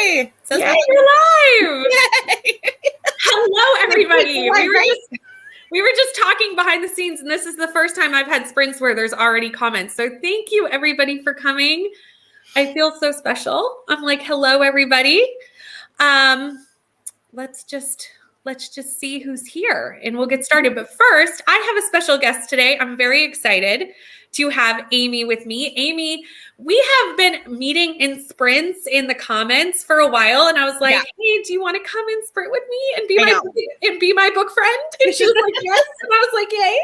Yay! Yay, you're live! Yay. Hello, everybody. We were just talking behind the scenes, and this is the first time I've had sprints where there's already comments. So thank you, everybody, for coming. I feel so special. I'm like, hello, everybody. Let's just see who's here, and we'll get started. But first, I have a special guest today. I'm very excited to have Amy with me. Amy, we have been meeting in sprints in the comments for a while, and I was like, hey, do you want to come and sprint with me and be my book friend? And she was like, yes. And I was like, yay.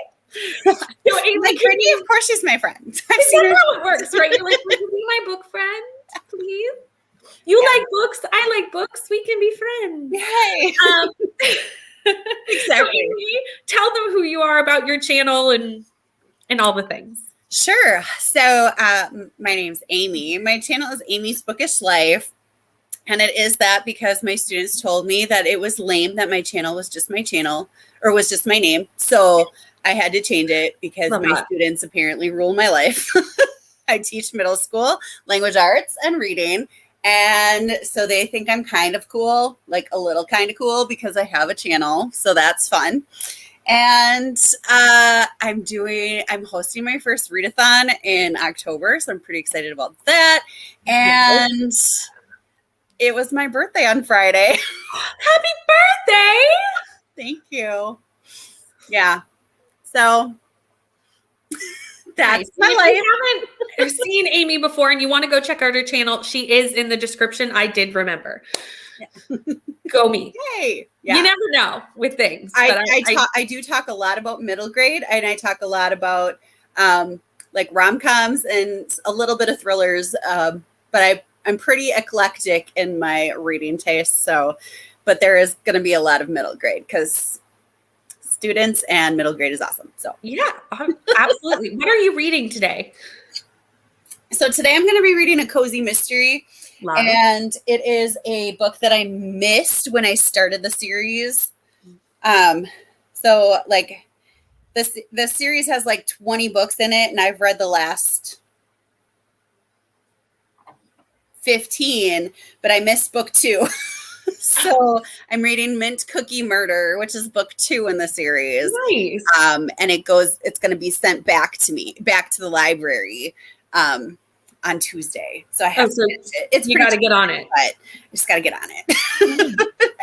So Amy, like, Brittany, of course she's my friend. Is that how it works, right? You're like, will you be my book friend, please? You like books. I like books. We can be friends. Yay. Exactly. So Amy, tell them who you are, about your channel, and all the things. Sure. So my name's Amy. My channel is Amy's Bookish Life. And it is that because my students told me that it was lame that my channel was just my channel, or was just my name. So I had to change it because my students apparently rule my life. I teach middle school language arts and reading. And so they think I'm kind of cool, like a little kind of cool, because I have a channel. So that's fun. And I'm hosting my first readathon in October. So I'm pretty excited about that. And it was my birthday on Friday. Happy birthday. Thank you. Yeah. So that's my life. If you haven't seen Amy before and you want to go check out her channel, she is in the description. I did remember. Yeah. Go me. Yay. Yeah. You never know with things. I do talk a lot about middle grade, and I talk a lot about like rom-coms and a little bit of thrillers. But I'm pretty eclectic in my reading taste. So, but there is going to be a lot of middle grade because students and middle grade is awesome. So yeah, absolutely. What are you reading today? So today I'm going to be reading a cozy mystery. And it is a book that I missed when I started the series. So like the series has like 20 books in it, and I've read the last 15, but I missed book 2. So I'm reading Mint Cookie Murder, which is book 2 in the series. Nice. And it's going to be sent back to the library. On Tuesday. So I have you got to get on it. But I just got to get on it.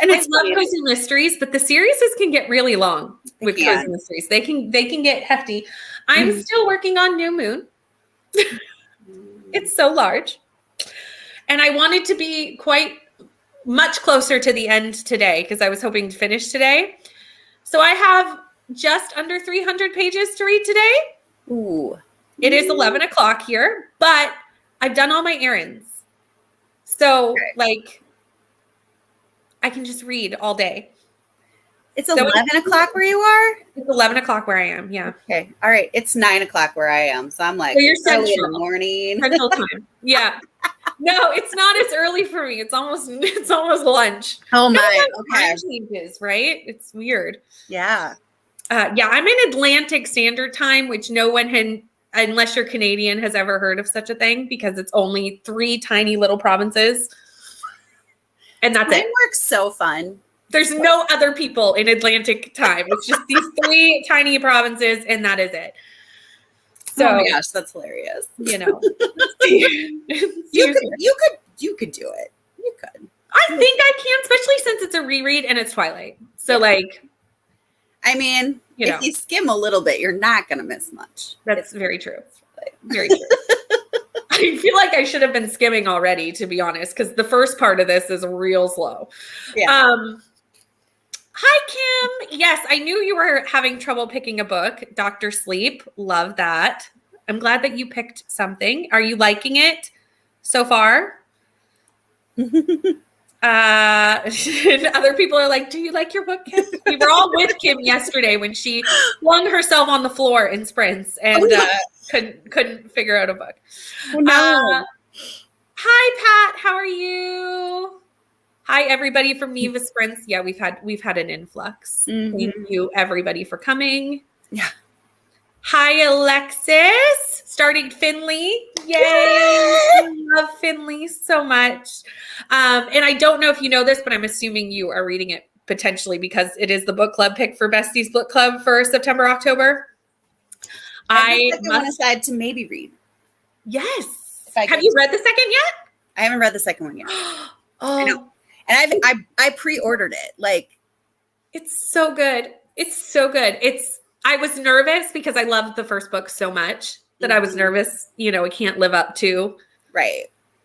And I love cozy mysteries, but the series can get really long with cozy mysteries. They can get hefty. I'm still working on New Moon. It's so large. And I wanted to be quite much closer to the end today because I was hoping to finish today. So I have just under 300 pages to read today. Ooh. It is 11 o'clock here, but I've done all my errands. So, like, I can just read all day. It's 11 o'clock where you are? It's 11 o'clock where I am, yeah. Okay. All right. It's 9 o'clock where I am. So I'm like, so you're early in the morning. Central time. Yeah. No, it's not as early for me. It's almost lunch. Oh, my. Okay. Time changes, right? It's weird. Yeah. I'm in Atlantic Standard Time, which no one unless you're Canadian, has ever heard of such a thing, because it's only 3 tiny little provinces. And that's it. Works so fun. There's no other people in Atlantic time. It's just these 3 tiny provinces, and that is it. So, oh my gosh, that's hilarious. You know. you could do it. You could. I think I can, especially since it's a reread and it's Twilight. So I mean, if you skim a little bit, you're not going to miss much. That's very true. Very true. I feel like I should have been skimming already, to be honest, because the first part of this is real slow. Yeah. Hi, Kim. Yes, I knew you were having trouble picking a book. Dr. Sleep. Love that. I'm glad that you picked something. Are you liking it so far? Other people are like, do you like your book, Kim? We were all with Kim yesterday when she flung herself on the floor in sprints and couldn't figure out a book. Oh, no. Hi, Pat. How are you? Hi, everybody from Neva Sprints. Yeah, we've had an influx. Thank you, everybody, for coming. Yeah. Hi, Alexis. Starting Finley. Yay. I love Finley so much. And I don't know if you know this, but I'm assuming you are reading it potentially because it is the book club pick for Besties Book Club for September, October. I want to decide to maybe read. Yes. Have you read the second yet? I haven't read the second one yet. Oh. I know. And I pre-ordered it. Like, it's so good. It's so good. I was nervous because I loved the first book so much that I was nervous, it can't live up to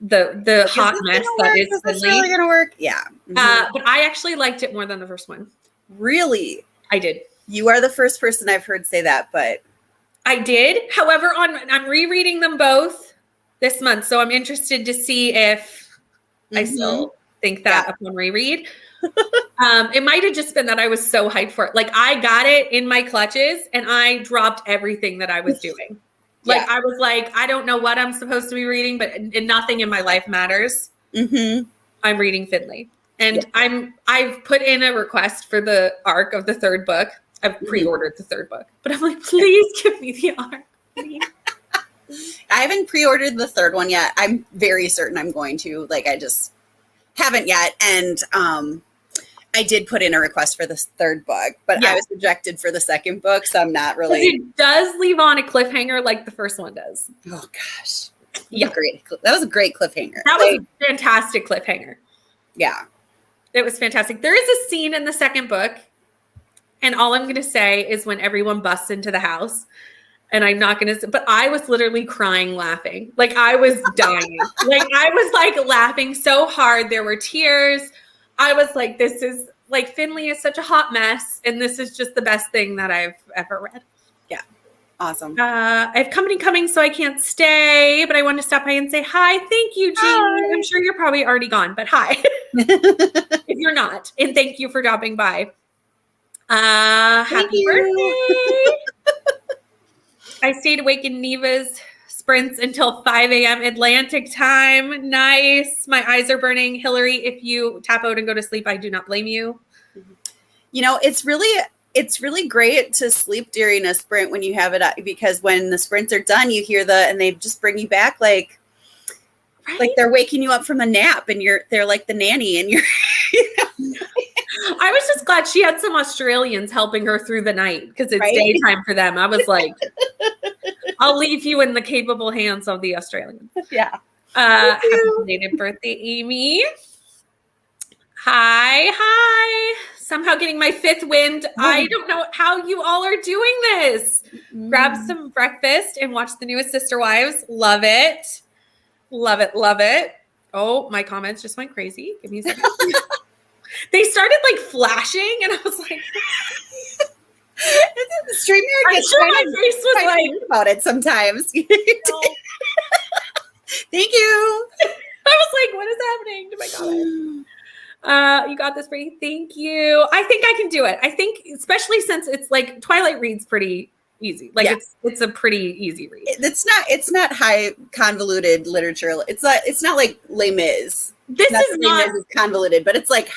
the hot mess that is Finley. Is this really going to work? Yeah. But I actually liked it more than the first one. Really? I did. You are the first person I've heard say that, but I did. However, I'm rereading them both this month, so I'm interested to see if I still think that upon reread. It might have just been that I was so hyped for it. Like, I got it in my clutches and I dropped everything that I was doing. Like, I was like, I don't know what I'm supposed to be reading, but nothing in my life matters. I'm reading Finley. And I've put in a request for the arc of the third book. I've pre-ordered the third book, but I'm like, please give me the arc. Please. I haven't pre-ordered the third one yet. I'm very certain I'm going to. Like, I just haven't yet. And I did put in a request for the third book, but I was rejected for the second book, so I'm not really. It does leave on a cliffhanger like the first one does. Oh gosh, that was a great cliffhanger. That was a fantastic cliffhanger. Yeah, it was fantastic. There is a scene in the second book, and all I'm going to say is when everyone busts into the house. And I'm not going to, but I was literally crying, laughing. Like, I was dying. Like, I was like laughing so hard. There were tears. I was like, this is like, Finley is such a hot mess. And this is just the best thing that I've ever read. Yeah. Awesome. I have company coming, so I can't stay, but I wanted to stop by and say hi. Thank you, Jean. Hi. I'm sure you're probably already gone, but hi. If you're not. And thank you for dropping by. Happy birthday. I stayed awake in Neva's sprints until 5 a.m. Atlantic time. Nice. My eyes are burning. Hillary, if you tap out and go to sleep, I do not blame you. It's really great to sleep during a sprint when you have it, because when the sprints are done, you hear and they just bring you back like they're waking you up from a nap, and they're like the nanny, and you're. I was just glad she had some Australians helping her through the night because it's daytime for them. I was like, I'll leave you in the capable hands of the Australians. Yeah. Happy belated birthday, Amy. Hi. Somehow getting my fifth wind. I don't know how you all are doing this. Grab some breakfast and watch the newest Sister Wives. Love it. Love it. Oh, my comments just went crazy. Give me a second. They started like flashing, and I was like, StreamYard gets my face was like about it sometimes. Thank you. I was like, what is happening to my comment? You got this, Brady. Thank you. I think I can do it. I think, especially since it's like Twilight reads pretty easy. Like it's a pretty easy read. It's not high convoluted literature. It's not like Les Mis. This is not convoluted, but it's like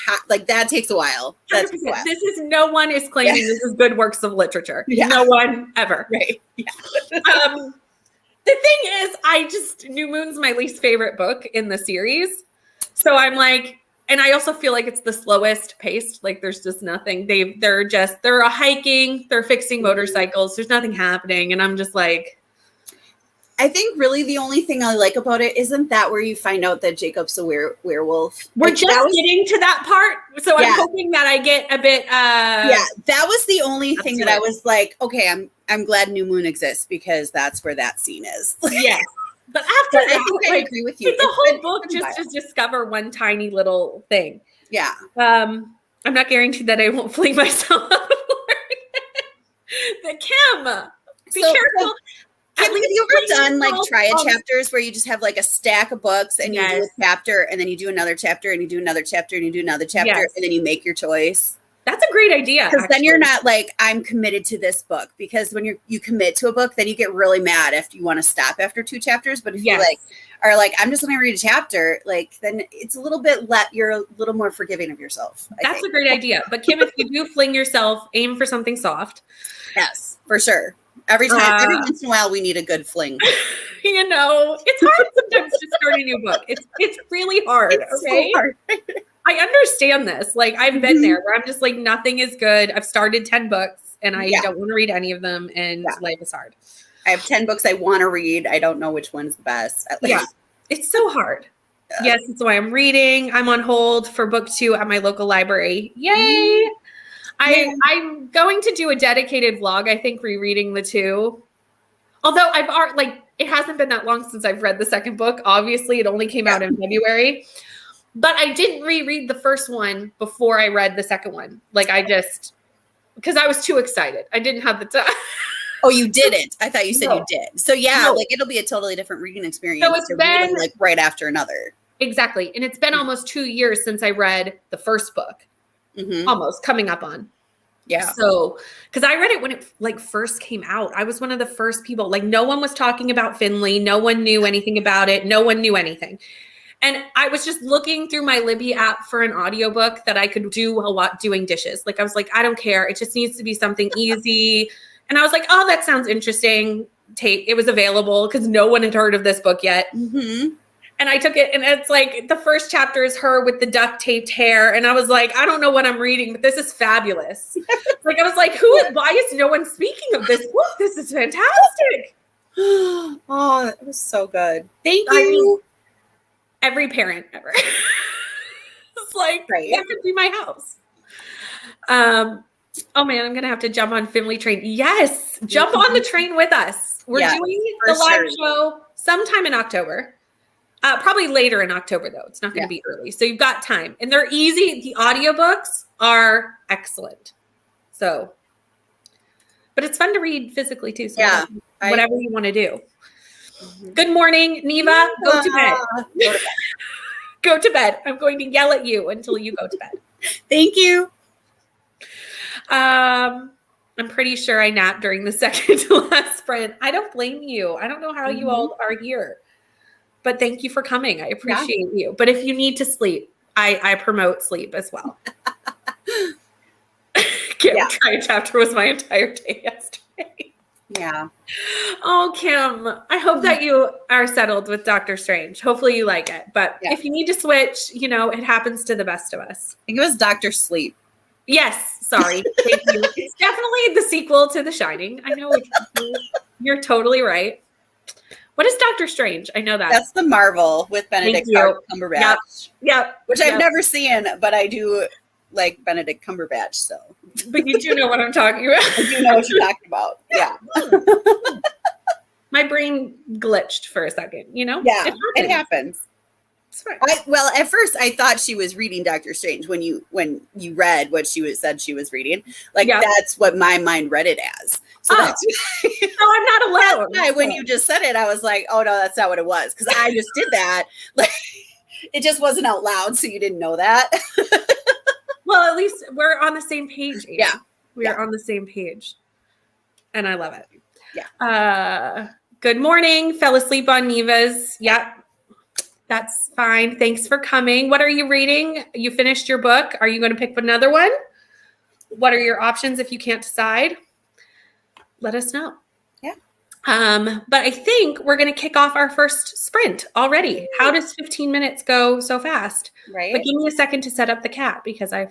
that takes a while. This is, no one is claiming this is good works of literature. Yeah. No one ever. Right. Yeah. The thing is, New Moon's my least favorite book in the series. So I'm like, and I also feel like it's the slowest paced. Like, there's just nothing. They're hiking, they're fixing motorcycles. There's nothing happening. And I'm just like, I think really the only thing I like about it isn't that where you find out that Jacob's a werewolf. We're just getting to that part. So I'm hoping that I get a bit. That was the only thing that I was like, okay, I'm glad New Moon exists, because that's where that scene is. Yes. But after that, I think I agree with you. It's a whole book just to discover one tiny little thing. Yeah. I'm not guaranteed that I won't fling myself out of But Kim, be careful. Have you ever done like triad chapters where you just have like a stack of books and you do a chapter, and then you do another chapter, and you do another chapter, and you do another chapter, and then you make your choice? That's a great idea. Because then you're not like, I'm committed to this book. Because when you commit to a book, then you get really mad if you want to stop after 2 chapters. But if you are like, I'm just going to read a chapter, like, then it's a little bit you're a little more forgiving of yourself. That's a great idea. But Kim, if you do fling yourself, aim for something soft. Yes, for sure. Every once in a while, we need a good fling. You know, it's hard sometimes to start a new book. It's really hard. It's Okay. so hard. I understand this. Like, I've been there where I'm just like, nothing is good. I've started 10 books and I don't want to read any of them, and life is hard. I have 10 books I want to read. I don't know which one's the best. Yeah. It's so hard. Yes, that's why I'm reading. I'm on hold for book 2 at my local library. Yay! I'm going to do a dedicated vlog, I think, rereading the 2. Although it hasn't been that long since I've read the second book. Obviously, it only came out in February. But I didn't reread the first one before I read the second one. Like, because I was too excited. I didn't have the time. Oh, you didn't? I thought you said you did. So No. like it'll be a totally different reading experience. So it's been like right after another. Exactly. And it's been almost 2 years since I read the first book. Almost coming up on. Yeah. So, because I read it when it first came out. I was one of the first people. Like, no one was talking about Finley. No one knew anything about it. No one knew anything. And I was just looking through my Libby app for an audiobook that I could do while doing dishes. Like, I was like, I don't care. It just needs to be something easy. And I was like, oh, that sounds interesting. It was available because no one had heard of this book yet. And I took it, and it's like the first chapter is her with the duct taped hair. And I was like, I don't know what I'm reading, but this is fabulous. Like, I was like, why is no one speaking of this book? This is fantastic. Oh, it was so good. Thank you. I mean, every parent ever. It's like, that could be my house. Oh man, I'm going to have to jump on Finley train. Yes. Jump on the train with us. We're doing the live show sometime in October. Probably later in October though. It's not going to be early. So you've got time, and they're easy. The audiobooks are excellent. So, but it's fun to read physically too. So whatever you want to do. Good morning, Neva. Go to bed. Go to bed. I'm going to yell at you until you go to bed. Thank you. I'm pretty sure I napped during the second to last sprint. I don't blame you. I don't know how you all are here, but thank you for coming. I appreciate you. But if you need to sleep, I promote sleep as well. Untitled Chapter was my entire day yesterday. Yeah. Oh, Kim, I hope that you are settled with Doctor Strange. Hopefully you like it. But if you need to switch, it happens to the best of us. I think it was Dr. Sleep. Yes. Sorry. Thank you. It's definitely the sequel to The Shining. I know you're totally right. What is Doctor Strange? I know that. That's the Marvel with Benedict Cumberbatch. Yep. Which I've never seen, but I do like Benedict Cumberbatch. So. But you do know what I'm talking about. I do know what you're talking about. Yeah. My brain glitched for a second, Yeah. It happens. It's fine. Well, at first I thought she was reading Doctor Strange when you read what said she was reading. Like that's what my mind read it as. So that's why, I'm not alone. That's why when you just said it, I was like, oh no, that's not what it was. Because I just did that. Like it just wasn't out loud, so you didn't know that. Well, at least we're on the same page. Amy. Yeah. We are on the same page. And I love it. Yeah. Good morning. Fell asleep on Neva's. Yep. That's fine. Thanks for coming. What are you reading? You finished your book. Are you going to pick another one? What are your options if you can't decide? Let us know. Yeah. But I think we're going to kick off our first sprint already. How does 15 minutes go so fast? Right. But give me a second to set up the cat because I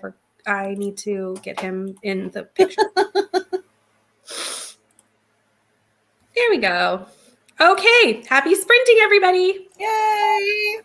need to get him in the picture. There we go. Okay. Happy sprinting, everybody. Yay.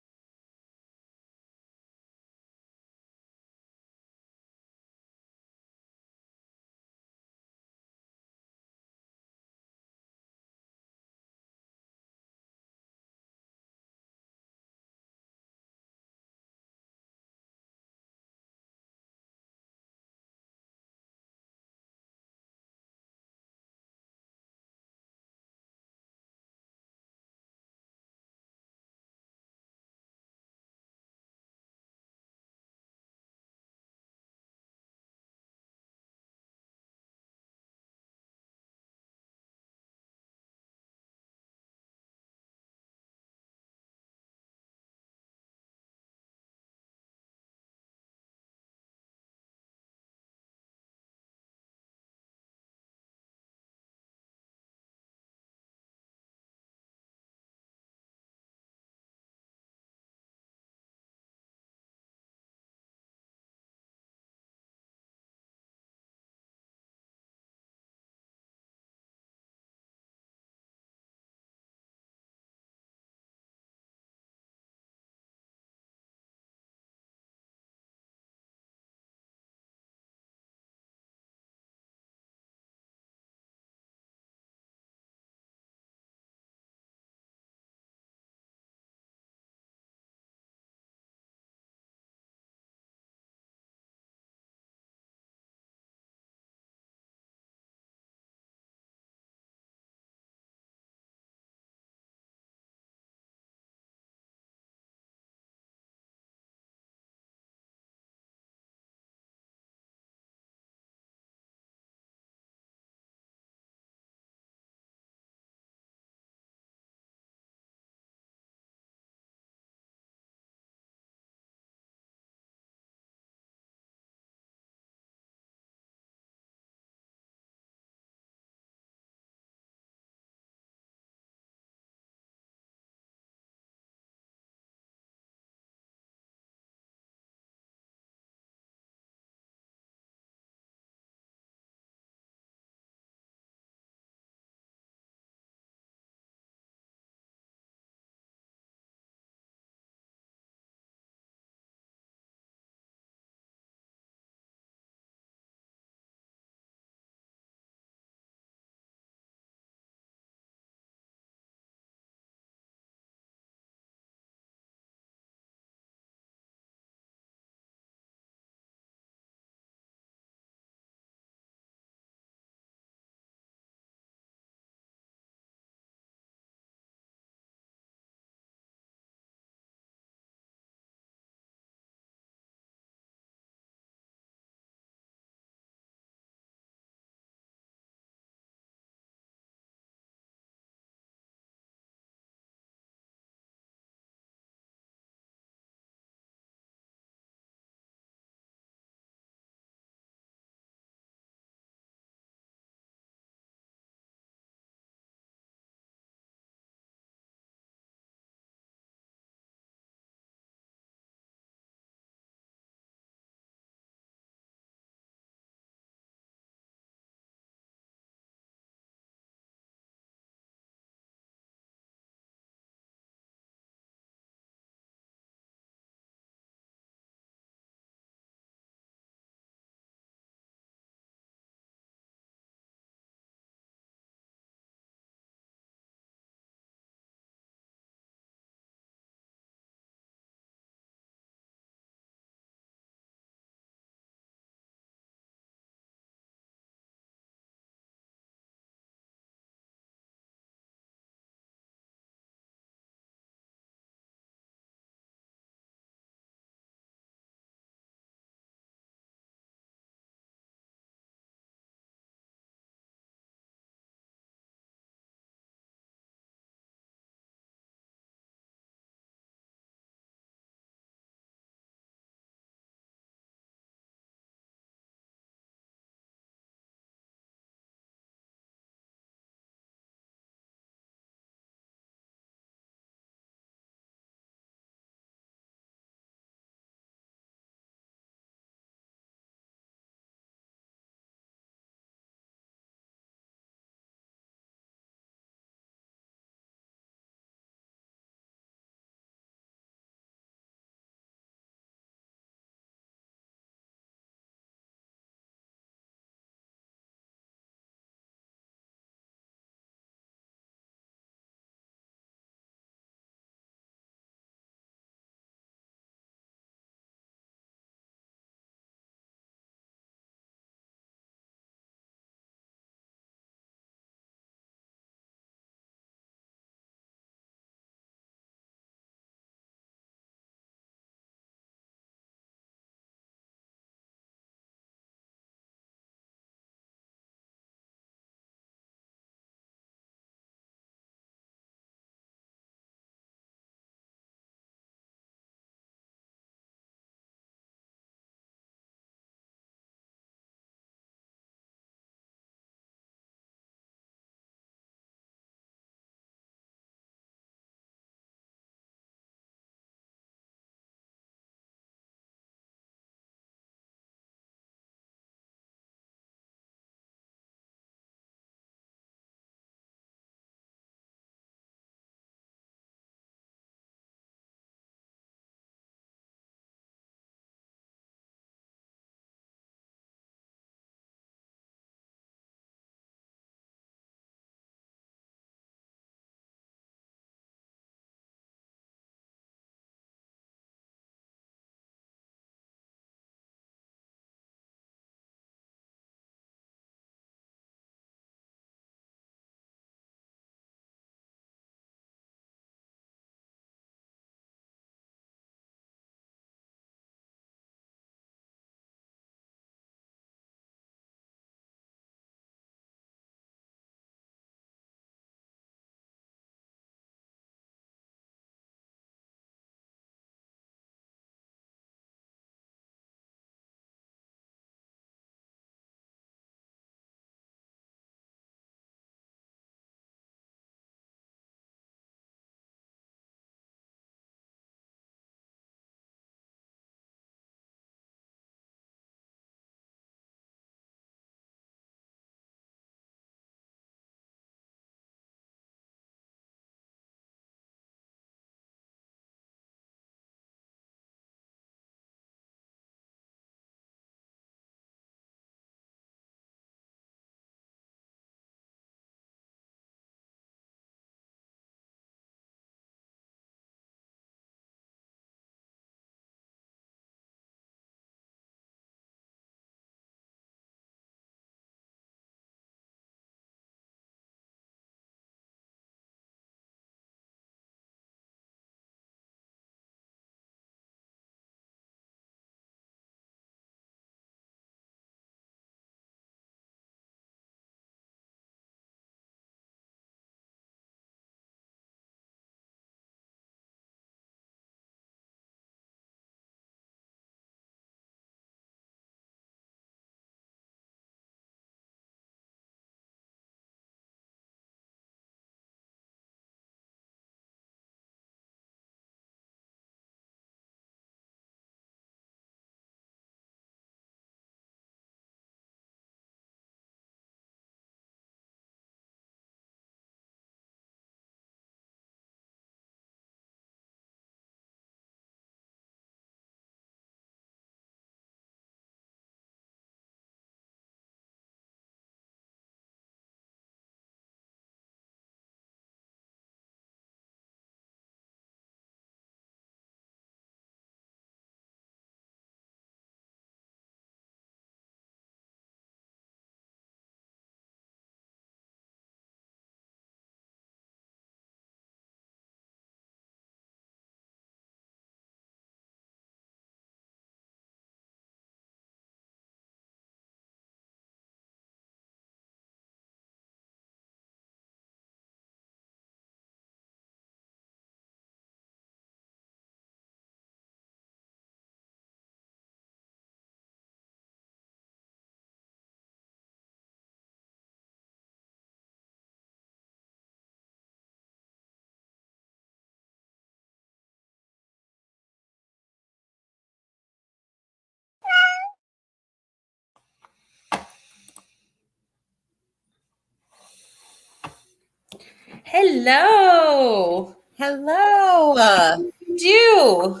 Hello. Hello. What do you do?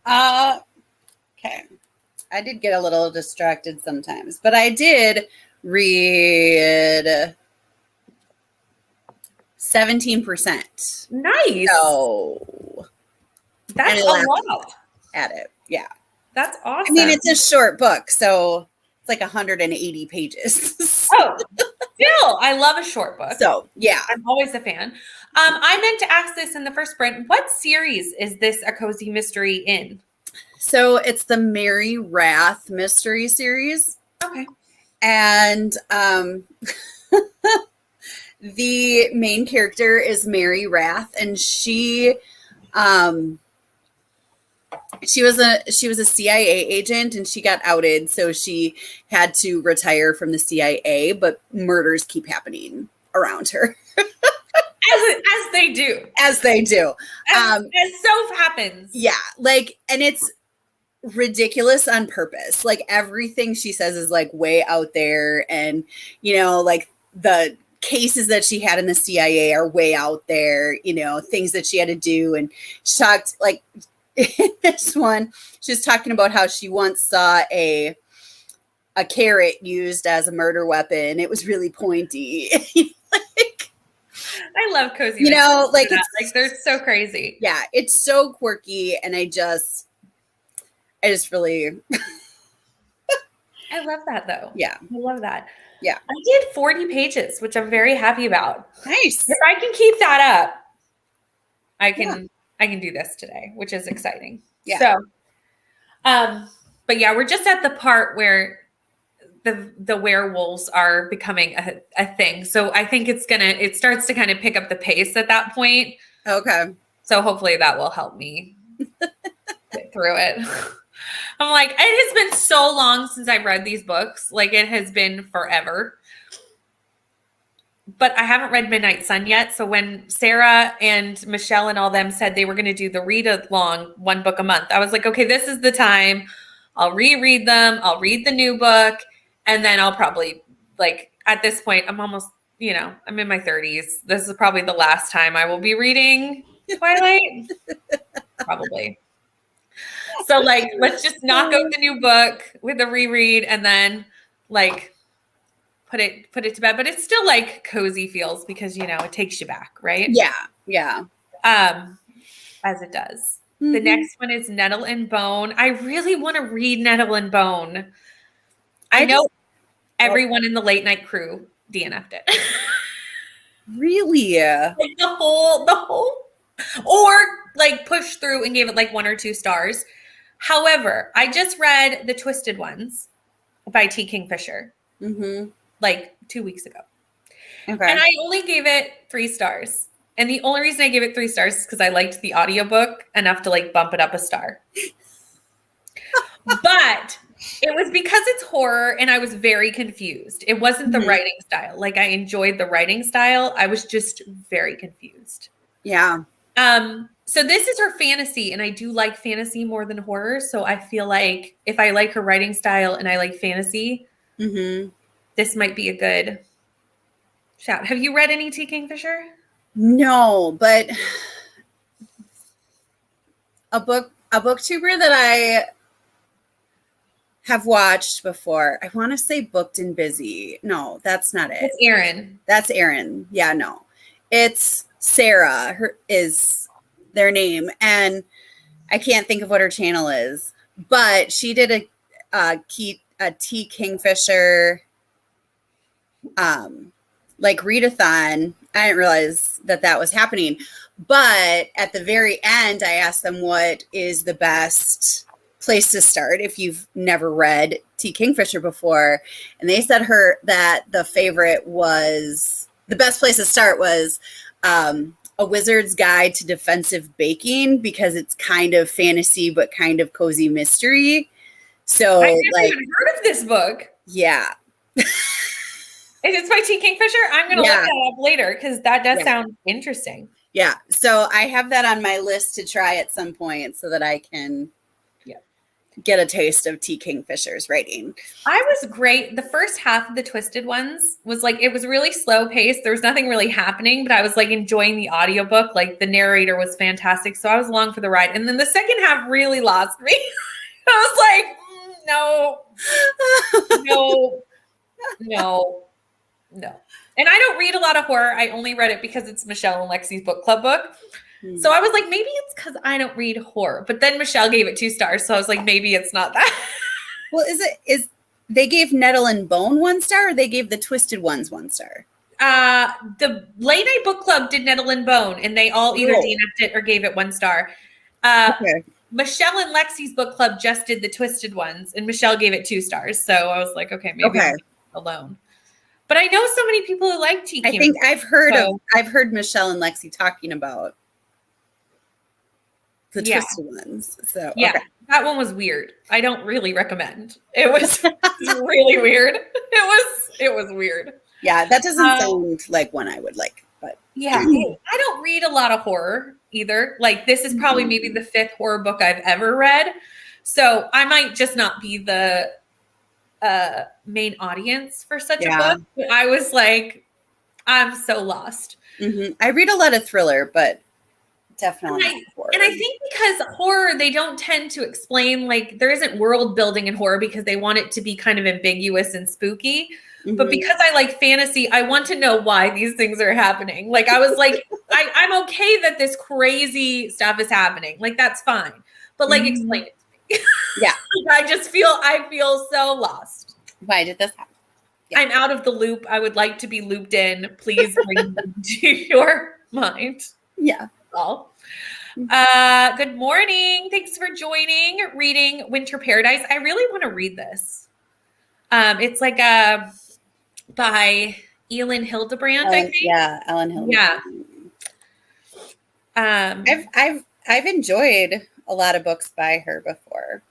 Okay. I did get a little distracted sometimes, but I did read 17%. Nice. So, That's and a I laughed lot. at it. Yeah. That's awesome. I mean, it's a short book, so it's like 180 pages. Oh, still, I love a short book. So, yeah. I'm always a fan. I meant to ask this in the first sprint. What series is this a cozy mystery in? So it's the Mary Wrath mystery series. Okay. And the main character is Mary Wrath, and she was a CIA agent, and she got outed, so she had to retire from the CIA, but murders keep happening around her. As they do. As they do. As so happens. Yeah, like, and it's ridiculous on purpose. Like, everything she says is like way out there, and like the cases that she had in the CIA are way out there, things that she had to do. And she talked, like, in this one, she was talking about how she once saw a carrot used as a murder weapon. It was really pointy. Like, I love cozy. Like, it's they're so crazy. Yeah, it's so quirky, and I just really I love that, though. Yeah. I love that. Yeah. I did 40 pages, which I'm very happy about. Nice. If I can keep that up, I can do this today, which is exciting. Yeah. So, but yeah, we're just at the part where the werewolves are becoming a thing. So I think it starts to kind of pick up the pace at that point. Okay. So hopefully that will help me get through it. I'm like, it has been so long since I've read these books. Like, it has been forever. But I haven't read Midnight Sun yet. So when Sarah and Michelle and all them said they were going to do the read-along, one book a month, I was like, okay, this is the time. I'll reread them. I'll read the new book. And then I'll probably, like, at this point, I'm almost, I'm in my 30s. This is probably the last time I will be reading Twilight. Probably. So, like, let's just knock out the new book with a reread and then, like, put it to bed. But it's still, like, cozy feels because, it takes you back, right? Yeah. Yeah. As it does. Mm-hmm. The next one is Nettle and Bone. I really want to read Nettle and Bone. I know everyone in the late night crew DNF'd it. Really? Like the whole, or like pushed through and gave it like 1 or 2 stars. However, I just read The Twisted Ones by T. Kingfisher, like 2 weeks ago. Okay. And I only gave it 3 stars. And the only reason I gave it 3 stars is because I liked the audiobook enough to like bump it up a star. But it was because it's horror and I was very confused. It wasn't the writing style. Like, I enjoyed the writing style. I was just very confused. Yeah. So this is her fantasy, and I do like fantasy more than horror. So I feel like if I like her writing style and I like fantasy, this might be a good shout. Have you read any T. Kingfisher? No, but a booktuber that I have watched before. I want to say Booked and Busy. No, that's not it. It's Erin. That's Erin. Yeah, no. It's Sarah. Her is their name. And I can't think of what her channel is. But she did a T. Kingfisher like readathon. I didn't realize that was happening. But at the very end, I asked them what is the best place to start if you've never read T. Kingfisher before. And they said that the best place to start was A Wizard's Guide to Defensive Baking, because it's kind of fantasy but kind of cozy mystery. So I've never even heard of this book. Yeah. If it's by T. Kingfisher, I'm going to look that up later because that does sound interesting. Yeah. So I have that on my list to try at some point so that I can get a taste of T. Kingfisher's writing. I was great. The first half of the Twisted Ones was like, it was really slow paced. There was nothing really happening, but I was like enjoying the audiobook. Like the narrator was fantastic. So I was along for the ride. And then the second half really lost me. I was like, no. And I don't read a lot of horror. I only read it because it's Michelle and Lexi's book club book. So I was like, maybe it's because I don't read horror. But then Michelle gave it 2 stars. So I was like, maybe it's not that. Well, is they gave Nettle and Bone 1 star, or they gave the Twisted Ones 1 star? The Late Night Book Club did Nettle and Bone, and they all either DNF'd it or gave it 1 star. Okay. Michelle and Lexi's book club just did the Twisted Ones, and Michelle gave it 2 stars. So I was like, okay, maybe I'm alone. But I know so many people who like T. I think I've heard Michelle and Lexi talking about the Twisted Ones. So that one was weird. I don't really recommend. It was really weird. It was weird. Yeah, that doesn't sound like one I would like. But yeah, I don't read a lot of horror either. Like this is probably maybe the 5th horror book I've ever read. So I might just not be the main audience for such a book. But I was like, I'm so lost. I read a lot of thriller, but definitely horror. And I think because horror, they don't tend to explain, like there isn't world building in horror because they want it to be kind of ambiguous and spooky. But because I like fantasy, I want to know why these things are happening. Like I was like, I'm okay that this crazy stuff is happening. Like that's fine. But like explain it to me. Yeah. I feel so lost. Why did this happen? Yeah. I'm out of the loop. I would like to be looped in. Please bring me to your mind. Yeah. All. Good morning. Thanks for joining, reading Winter Paradise. I really want to read this. It's like by Elin Hildebrand, I think. Yeah, Ellen Hildebrand. Yeah. I've enjoyed a lot of books by her before.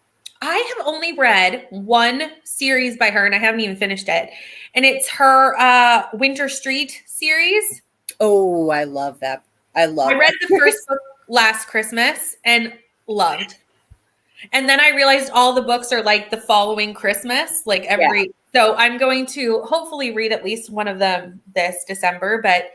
I have only read 1 series by her, and I haven't even finished it. And it's her Winter Street series. Oh, I love that. I read the first book last Christmas and loved. And then I realized all the books are like the following Christmas, like every. So I'm going to hopefully read at least one of them this December. But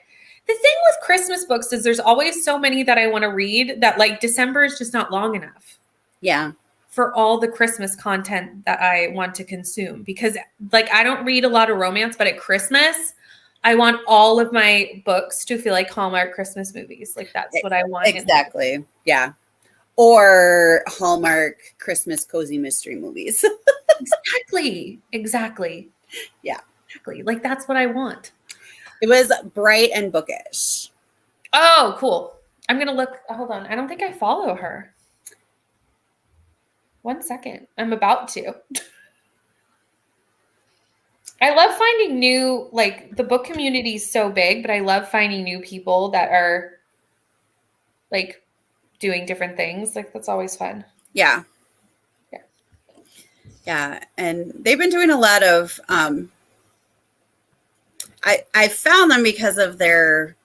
the thing with Christmas books is there's always so many that I want to read that like December is just not long enough. Yeah. For all the Christmas content that I want to consume, because like I don't read a lot of romance, but at Christmas, I want all of my books to feel like Hallmark Christmas movies. Like that's what I want. Exactly. Yeah. Or Hallmark Christmas cozy mystery movies. Exactly. Yeah. Exactly. Like that's what I want. It was bright and bookish. Oh, cool. I'm going to look. Hold on. I don't think I follow her. 1 second. I'm about to. I love finding new, like the book community is so big, but I love finding new people that are like doing different things. Like that's always fun. Yeah. Yeah. And they've been doing a lot of, I found them because of their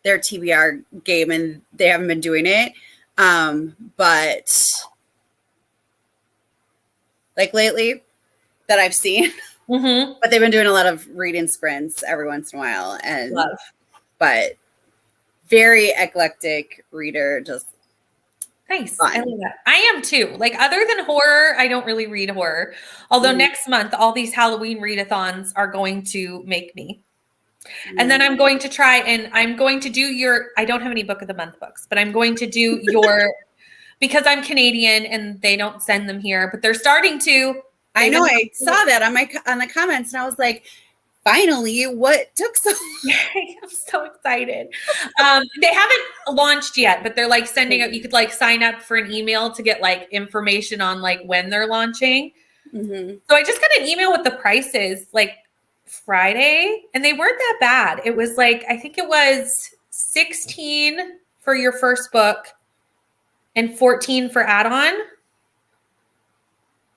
TBR game, and they haven't been doing it. But like lately that I've seen, but they've been doing a lot of reading sprints every once in a while, and but very eclectic reader, just nice. Fun. I love that. I am too. Like other than horror, I don't really read horror. Although next month, all these Halloween readathons are going to make me. And then I'm going to try and I'm going to do I don't have any book of the month books, but I'm going to do your, because I'm Canadian and they don't send them here, but they're starting to. I know. I saw that on the comments and I was like, finally, what took so long? I'm so excited. They haven't launched yet, but they're like sending out, you could like sign up for an email to get like information on like when they're launching. So I just got an email with the prices like Friday, and they weren't that bad. It was like, I think it was $16 for your first book and $14 for add-on.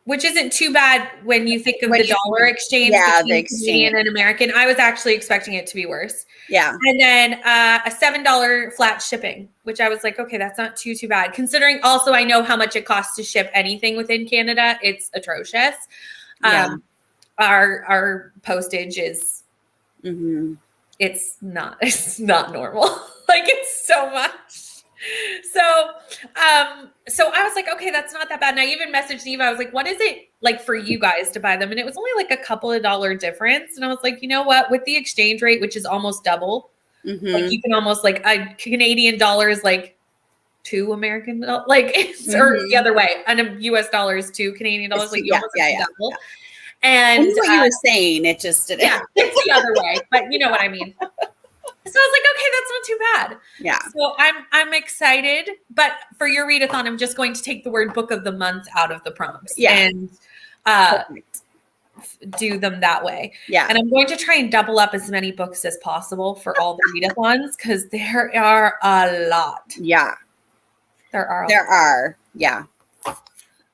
which isn't too bad when you think of When the you dollar exchange the between exchange. Canadian and American. I was actually expecting it to be worse. Yeah. And then a $7 flat shipping, which I was like, okay, that's not too bad. Considering also I know how much it costs to ship anything within Canada. It's atrocious. Yeah. Our postage is, it's not normal. Like it's so much. So I was like, okay, that's not that bad. And I even messaged Eva. I was like, what is it like for you guys to buy them? And it was only like a couple of dollar difference. And I was like, you know what? With the exchange rate, which is almost double, like you can almost like a Canadian dollar is like $2 American, like it's, or the other way, and a US dollar is $2 Canadian dollars. Like you almost have to double. And I knew what you were saying. It just didn't. Yeah, it's the other way, but you know what I mean. So I was like, okay, that's not too bad. Yeah. So I'm excited, but for your readathon, I'm just going to take the word book of the month out of the prompts and do them that way. Yeah. And I'm going to try and double up as many books as possible for all the readathons because there are a lot. Yeah. There are. Yeah.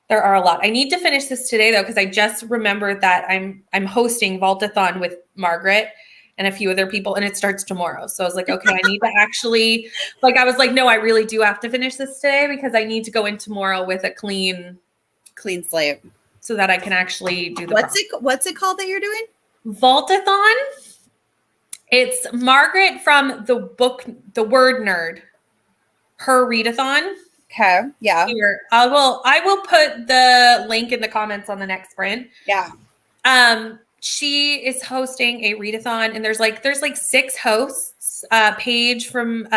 There are a lot. I need to finish this today though, because I just remembered that I'm hosting Vaultathon with Margaret and a few other people, and it starts tomorrow. So I was like, okay, I need to actually, like, I was like, no, I really do have to finish this today because I need to go in tomorrow with a clean slate so that I can actually do the What's it called that you're doing? Vaultathon. It's Margaret from the book, The Word Nerd, her readathon. Okay. Yeah. Here, I will put the link in the comments on the next sprint. Yeah. She is hosting a readathon, and there's like 6 hosts. Paige from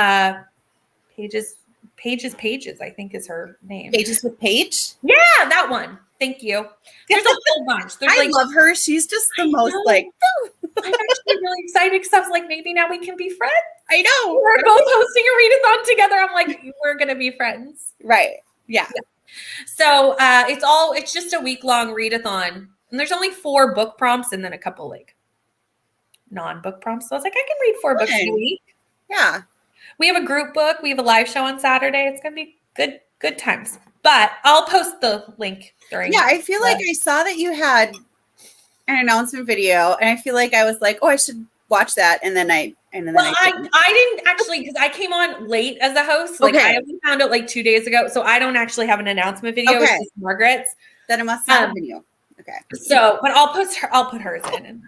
Pages, I think is her name. Pages with Paige? Yeah, that one. Thank you. There's a whole bunch. There's I love her. She's just the most like. I'm actually really excited because I was like, maybe now we can be friends. I know. We're both hosting a readathon together. I'm like, we're gonna be friends. Right. Yeah. So it's just a week-long readathon. And there's only 4 book prompts and then a couple like non-book prompts. So I was like, I can read 4 books a week. Yeah. We have a group book. We have a live show on Saturday. It's going to be good times. But I'll post the link during. Yeah, I feel like I saw that you had an announcement video, and I feel like I was like, oh, I should watch that. And then I didn't actually, because I came on late as a host. Like I only found out like 2 days ago. So I don't actually have an announcement video. It's just Margaret's. Then it must have a video. Okay. So, but I'll put hers in, and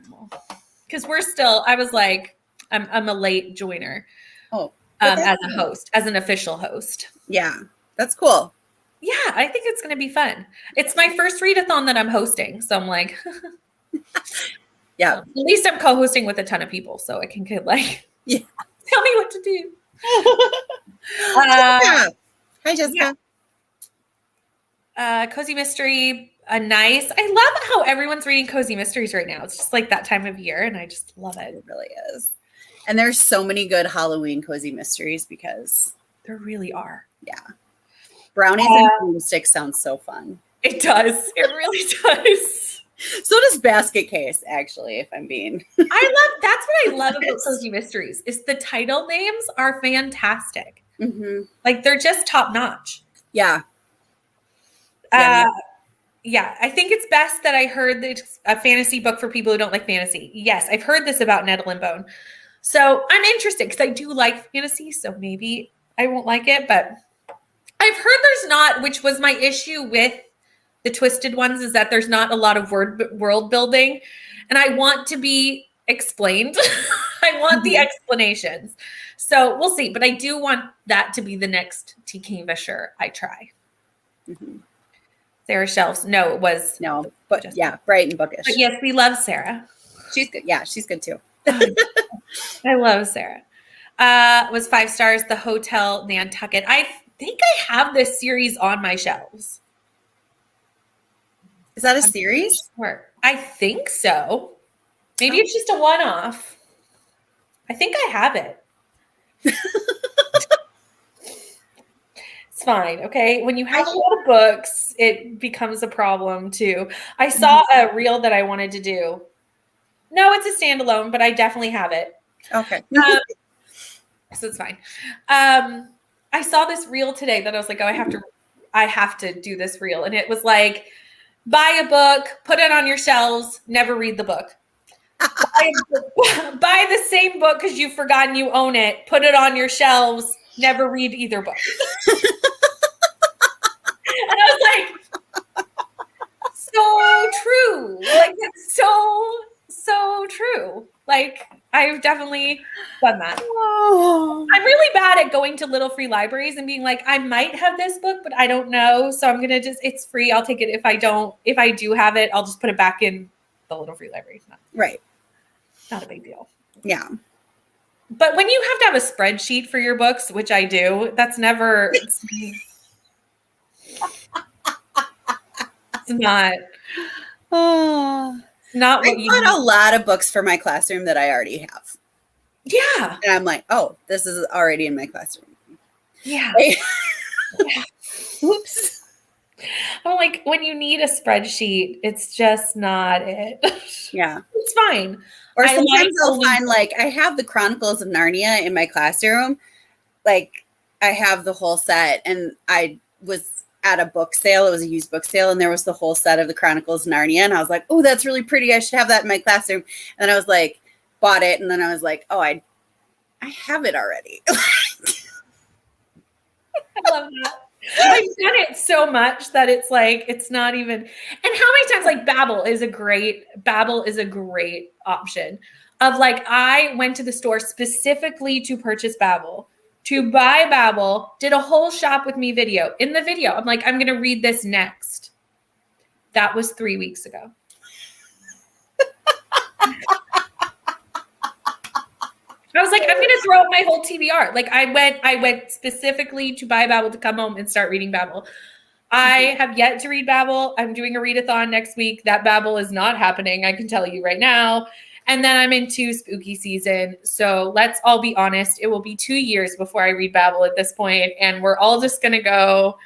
because we're still. I was like, I'm a late joiner. Oh, as a host, as an official host. Yeah, that's cool. Yeah, I think it's going to be fun. It's my first readathon that I'm hosting, so I'm like, yeah. At least I'm co-hosting with a ton of people, so I can tell me what to do. Hi, Jessica. Yeah. Cozy Mystery. I love how everyone's reading cozy mysteries right now. It's just like that time of year, and I just love it. It really is. And there's so many good Halloween cozy mysteries because there really are. Yeah. Brownies and broomsticks sounds so fun. It does. It really does. So does Basket Case, actually, if I'm being. That's what I love about cozy mysteries is the title names are fantastic. Mm-hmm. Like they're just top notch. Yeah. Yeah, I think it's best that I heard that it's a fantasy book for people who don't like fantasy. Yes, I've heard this about Nettle and Bone. So I'm interested because I do like fantasy, so maybe I won't like it. But I've heard there's not, which was my issue with the Twisted ones, is that there's not a lot of world building. And I want to be explained. I want the explanations. So we'll see. But I do want that to be the next TK Visher I try. Mm-hmm. Sarah Shelves. No, it was. No, but bright and bookish. But yes, we love Sarah. She's good. Yeah, she's good too. I love Sarah. It was 5 stars. The Hotel Nantucket. I think I have this series on my shelves. Is that a series? I think so. Maybe it's just a one-off. I think I have it. It's fine. Okay. When you have a lot of books, it becomes a problem too. I saw a reel that I wanted to do. No, it's a standalone, but I definitely have it. Okay. So it's fine. I saw this reel today that I was like, oh, I have to do this reel. And it was like buy a book, put it on your shelves, never read the book. Buy the same book because you've forgotten you own it, put it on your shelves, never read either book. And I was like, so true. Like, it's so true. Like, I've definitely done that. Oh. I'm really bad at going to little free libraries and being like, I might have this book, but I don't know. So I'm going to it's free. I'll take it. If I do have it, I'll just put it back in the little free library. Right. Not a big deal. Yeah. But when you have to have a spreadsheet for your books, which I do, that's never, it's not. Oh. Not what I you bought a lot of books for my classroom that I already have. Yeah. And I'm like, oh, this is already in my classroom. Yeah. Yeah. Oops. I'm like, when you need a spreadsheet, it's just not it. Yeah. It's fine. Or sometimes I'll find like I have the Chronicles of Narnia in my classroom. Like I have the whole set, and I was at a book sale. It was a used book sale, and there was the whole set of the Chronicles of Narnia. And I was like, oh, that's really pretty. I should have that in my classroom. And then I was like, bought it. And then I was like, oh, I have it already. I love that. I've done it so much that it's like, it's not even, and how many times like Babbel is a great option of like, I went to the store specifically to purchase Babbel, to buy Babbel, did a whole shop with me video. In the video, I'm like, I'm going to read this next. That was 3 weeks ago. I was like, I'm going to throw up my whole TBR. Like I went specifically to buy Babbel to come home and start reading Babbel. I have yet to read Babbel. I'm doing a readathon next week. That Babbel is not happening. I can tell you right now. And then I'm into spooky season. So let's all be honest. It will be 2 years before I read Babbel at this point. And we're all just going to go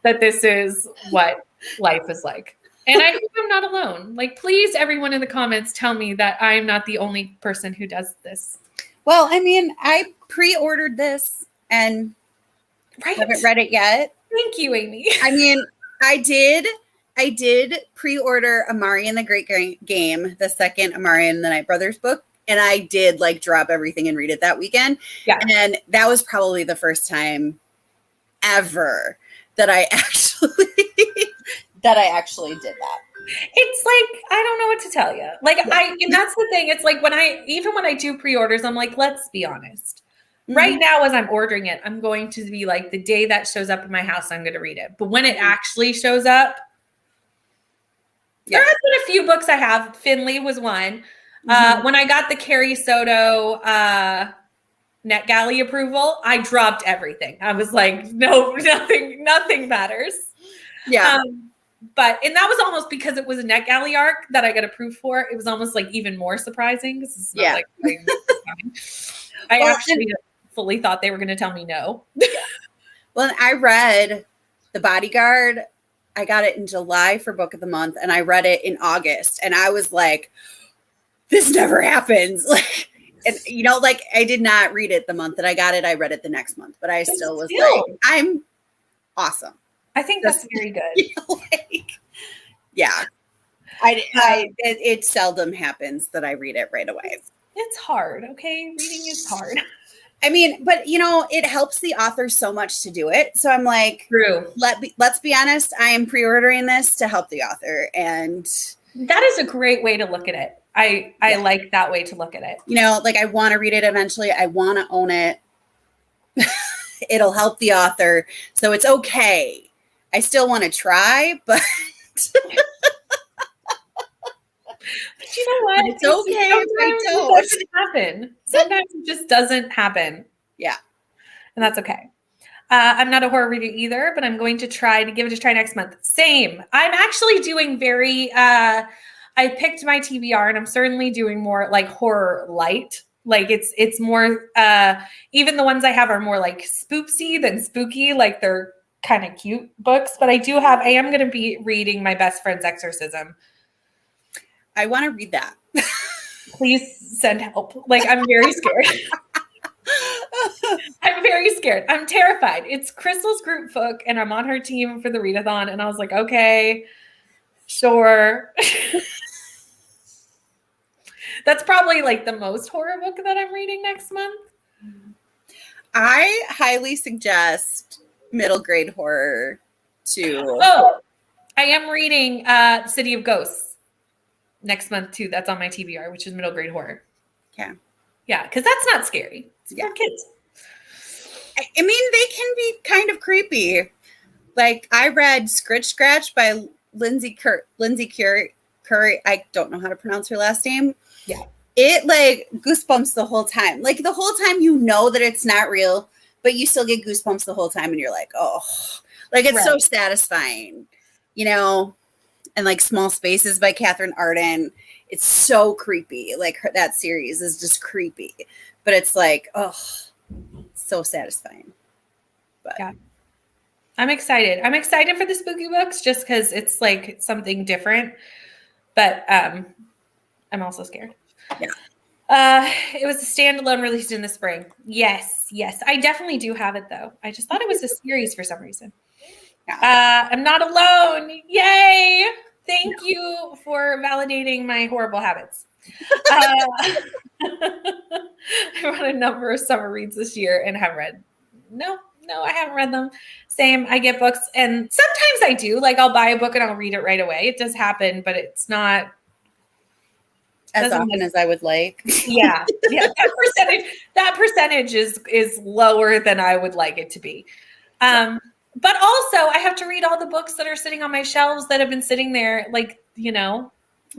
that this is what life is like. And I hope I'm not alone. Like, please, everyone in the comments, tell me that I'm not the only person who does this. Well, I mean, I pre-ordered this and haven't read it yet. Thank you, Amy. I mean, I did pre-order Amari and the Great Game, the second Amari and the Night Brothers book, and I did like drop everything and read it that weekend. Yeah. And that was probably the first time ever that I actually did that. It's like, I don't know what to tell you. Like, and that's the thing. It's like when I do pre-orders, I'm like, let's be honest. Mm-hmm. Right now, as I'm ordering it, I'm going to be like, the day that shows up in my house, I'm going to read it. But when it actually shows up, there has been a few books I have. Finley was one. Mm-hmm. When I got the Carrie Soto NetGalley approval, I dropped everything. I was like, no, nothing matters. Yeah. And that was almost because it was a NetGalley arc that I got approved for. It was almost like even more surprising. This is not I actually fully thought they were going to tell me no. Well, I read The Bodyguard. I got it in July for Book of the Month, and I read it in August. And I was like, this never happens. Like, and you know, like I did not read it the month that I got it. I read it the next month, but I still was like, I'm awesome. I think that's very good. It seldom happens that I read it right away. It's hard. Okay. Reading is hard. I mean, but you know, it helps the author so much to do it. So I'm like, true. Let's be honest. I am pre-ordering this to help the author. And that is a great way to look at it. I like that way to look at it. You know, like I want to read it eventually. I want to own it. It'll help the author. So it's okay. I still want to try, but but you know what? It's okay if I don't. It doesn't happen. Sometimes it just doesn't happen. Yeah. And that's okay. I'm not a horror reader either, but I'm going to try to give it a try next month. Same. I'm actually doing I picked my TBR and I'm certainly doing more like horror light. Like it's more, even the ones I have are more like spoopsy than spooky. Like they're kind of cute books, but I am going to be reading My Best Friend's Exorcism. I want to read that. Please send help. Like, I'm very scared. I'm very scared. I'm terrified. It's Crystal's group book, and I'm on her team for the readathon. And I was like, okay, Sure. That's probably like the most horror book that I'm reading next month. I highly suggest middle grade horror too. Oh, I am reading City of Ghosts next month too. That's on my TBR, which is middle grade horror. Yeah. Yeah, because that's not scary. It's for kids. I mean, they can be kind of creepy. Like I read Scritch Scratch by Lindsay Curry. I don't know how to pronounce her last name. Yeah. It like goosebumps the whole time. Like the whole time you know that it's not real, but you still get goosebumps the whole time and you're like, oh, like it's so satisfying, you know? And like Small Spaces by Catherine Arden. It's so creepy. Like that series is just creepy, but it's like, oh, so satisfying. But yeah. I'm excited. I'm excited for the spooky books just because it's like something different. But I'm also scared. Yeah. It was a standalone released in the spring. Yes. I definitely do have it though. I just thought it was a series for some reason. Yeah. I'm not alone. Yay. Thank you for validating my horrible habits. I read a number of summer reads this year and have read. No, I haven't read them. Same. I get books and sometimes I do. Like I'll buy a book and I'll read it right away. It does happen, but it's not as often as I would like. Yeah. That percentage is lower than I would like it to be. But also I have to read all the books that are sitting on my shelves that have been sitting there, like, Yeah.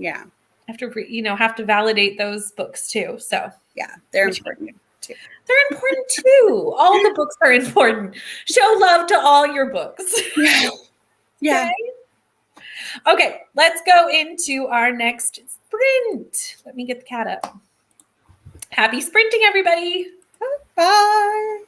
I have to have to validate those books too. So yeah, they're important too. They're important too. All the books are important. Show love to all your books. Yeah. Okay, let's go into our next sprint. Let me get the cat up. Happy sprinting, everybody. Bye.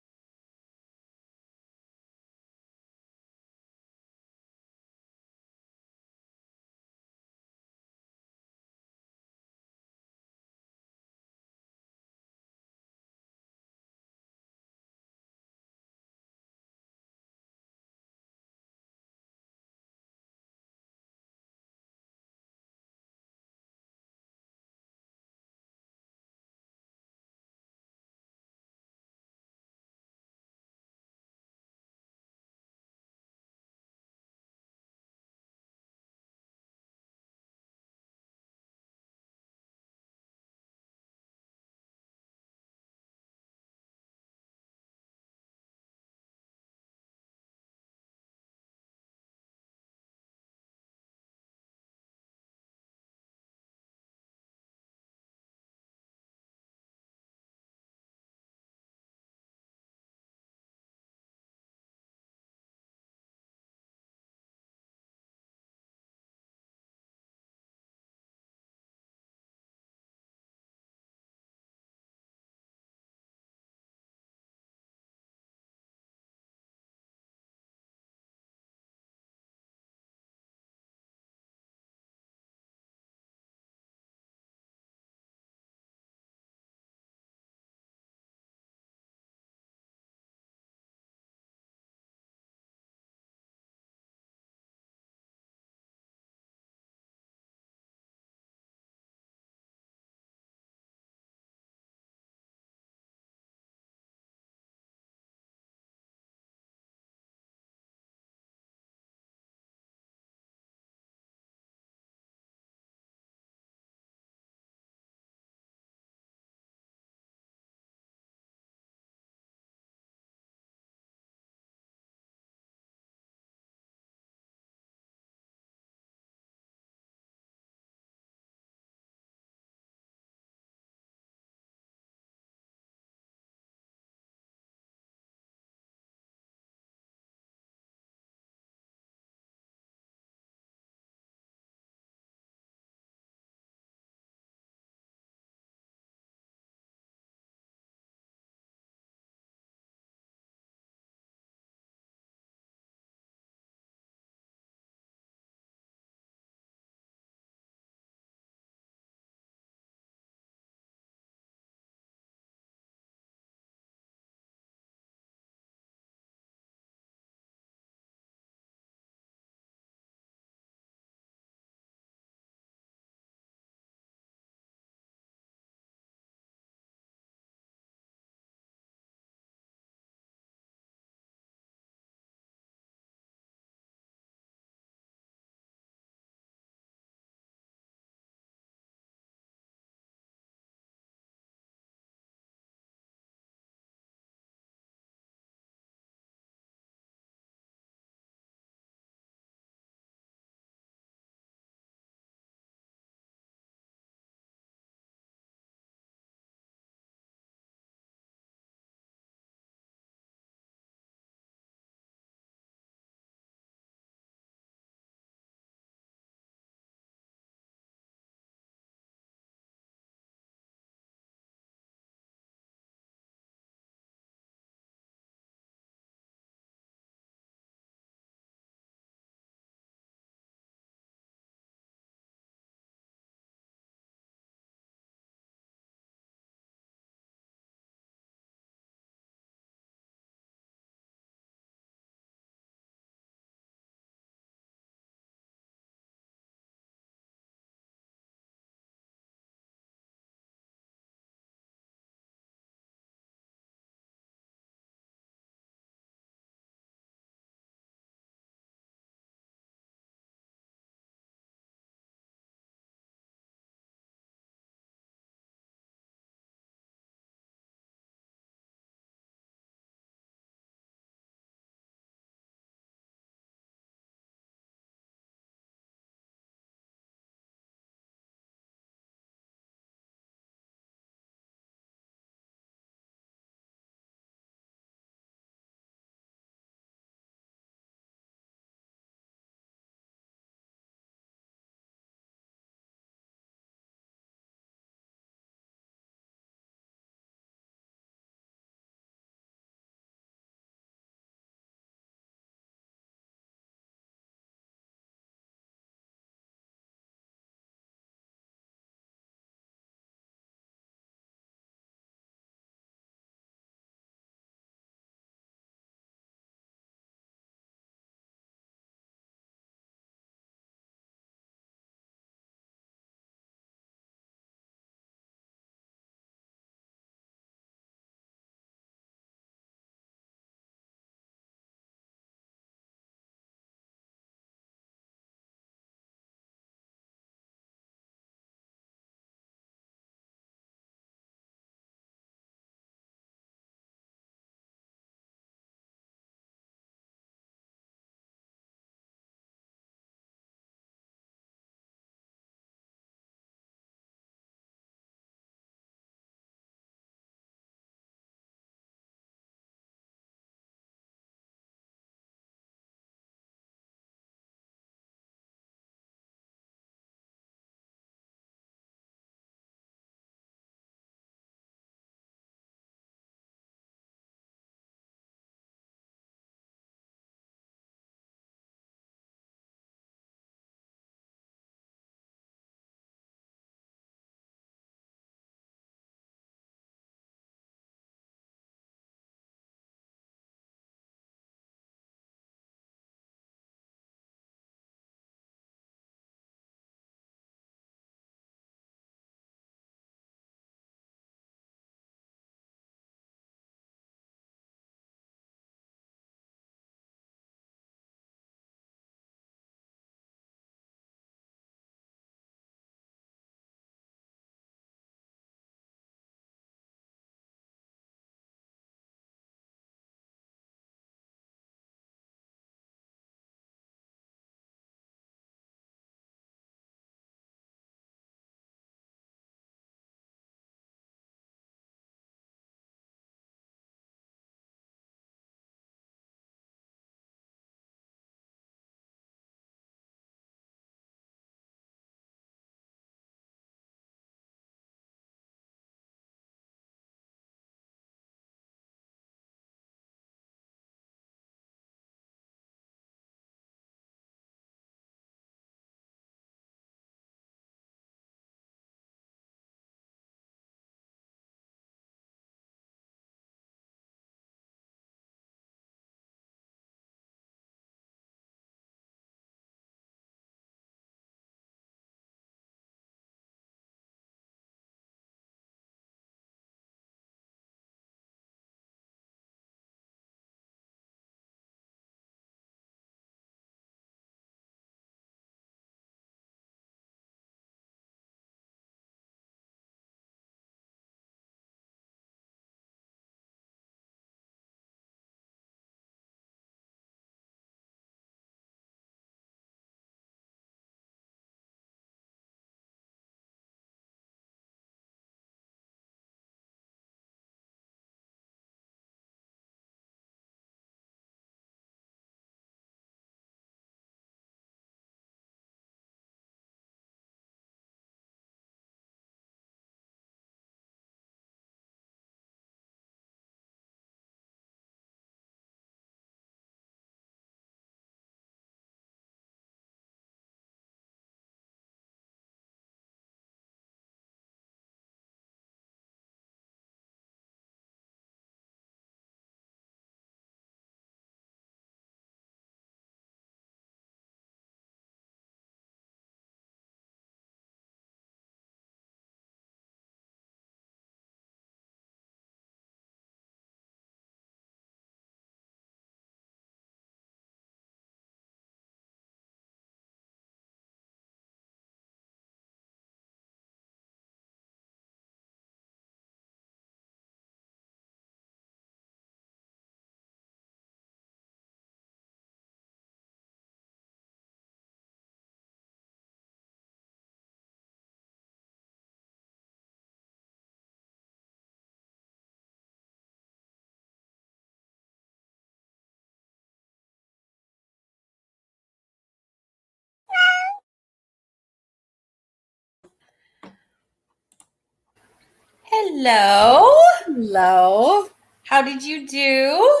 Hello. Hello. How did you do?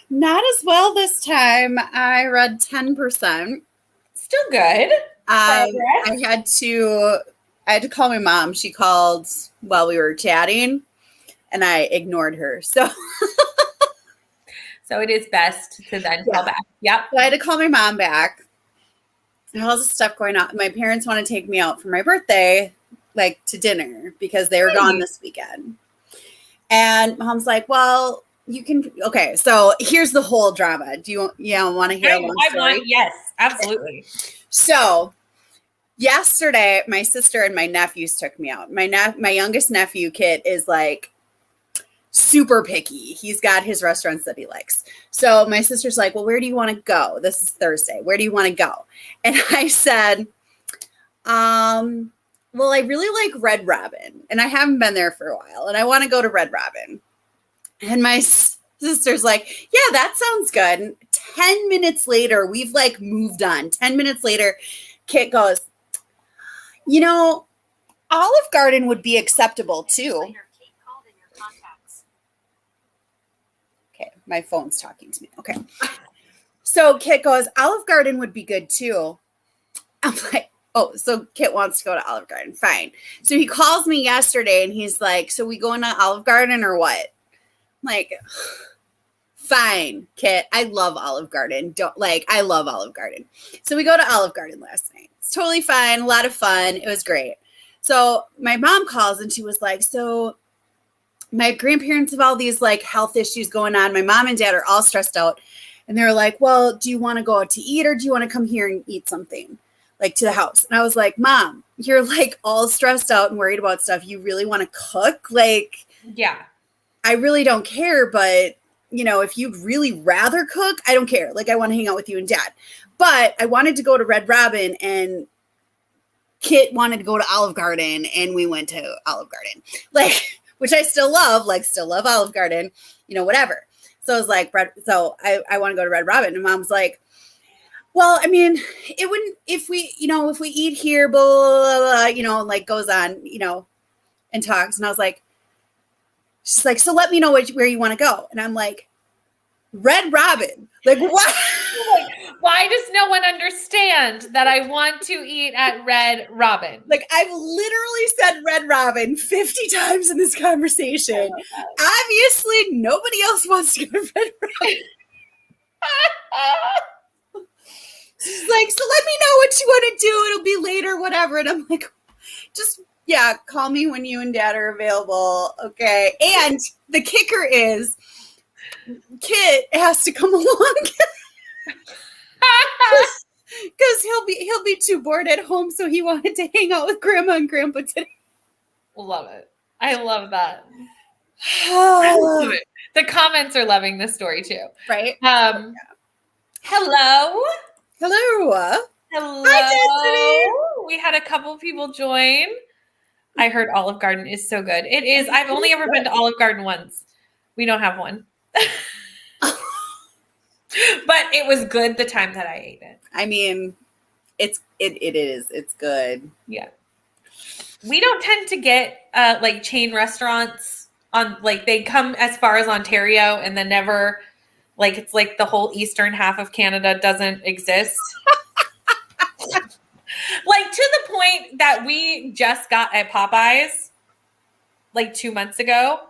Not as well this time. I read 10%. Still good. I had to call my mom. She called while we were chatting and I ignored her. So it is best to then call back. Yep. So I had to call my mom back. All this stuff going on. My parents want to take me out for my birthday, like to dinner, because they were gone this weekend. And Mom's like, well, you can. Okay, so here's the whole drama. Do you want to hear a long story? Yes, absolutely. So yesterday, my sister and my nephews took me out. My youngest nephew, Kit, is like super picky. He's got his restaurants that he likes. So my sister's like, well, where do you want to go? This is Thursday. Where do you want to go? And I said, well, I really like Red Robin and I haven't been there for a while and I want to go to Red Robin. And my sister's like, yeah, that sounds good. And 10 minutes later, we've like moved on. 10 minutes later, Kit goes, Olive Garden would be acceptable too. Okay, my phone's talking to me. Okay. So Kit goes, Olive Garden would be good too. I'm like, oh, so Kit wants to go to Olive Garden. Fine. So he calls me yesterday and he's like, so we going to Olive Garden or what? I'm like, fine, Kit. I love Olive Garden. I love Olive Garden. So we go to Olive Garden last night. It's totally fine. A lot of fun. It was great. So my mom calls and she was like, so my grandparents have all these like health issues going on. My mom and dad are all stressed out. And they're like, well, do you want to go out to eat or do you want to come here and eat something like to the house? And I was like, Mom, you're like all stressed out and worried about stuff. You really want to cook? Like, yeah, I really don't care. But, if you'd really rather cook, I don't care. Like, I want to hang out with you and dad. But I wanted to go to Red Robin and Kit wanted to go to Olive Garden and we went to Olive Garden, which I still love Olive Garden, whatever. So I was like, I want to go to Red Robin. And Mom's like, well, I mean, it wouldn't, if we eat here, blah, blah, blah, like goes on, and talks. And I was like, she's like, so let me know where you want to go. And I'm like, Red Robin. Like, what? Why does no one understand that I want to eat at Red Robin? Like, I've literally said Red Robin 50 times in this conversation. Obviously, nobody else wants to go to Red Robin. She's like, so let me know what you want to do. It'll be later, whatever. And I'm like, call me when you and Dad are available. Okay. And the kicker is Kit has to come along. Because he'll be too bored at home, so he wanted to hang out with Grandma and Grandpa today. Love it. I love that. I love it. The comments are loving this story too. Right? Hello. Hello. Hello. Hi, Destiny. We had a couple people join. I heard Olive Garden is so good. It is. I've only ever been to Olive Garden once. We don't have one. But it was good the time that I ate it. I mean, it is. It's good. Yeah. We don't tend to get like chain restaurants on, like, they come as far as Ontario and then never, like, it's like the whole eastern half of Canada doesn't exist. Like, to the point that we just got at Popeyes like 2 months ago.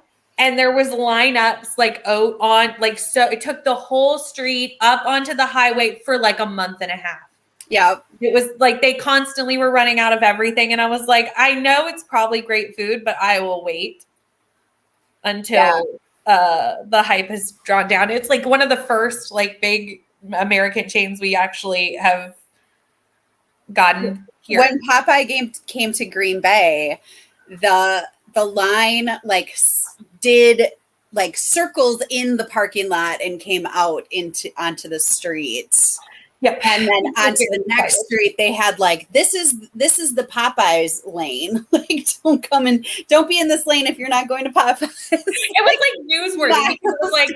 And there was lineups like on, like, so it took the whole street up onto the highway for like a month and a half. Yeah. It was like they constantly were running out of everything. And I was like, I know it's probably great food, but I will wait until the hype has drawn down. It's like one of the first like big American chains we actually have gotten here. When Popeye came to Green Bay, the line like did like circles in the parking lot and came out onto the streets. Yep. And then onto the next street, they had like, this is the Popeyes lane. Like, don't be in this lane if you're not going to Popeyes. It was like newsworthy because it was like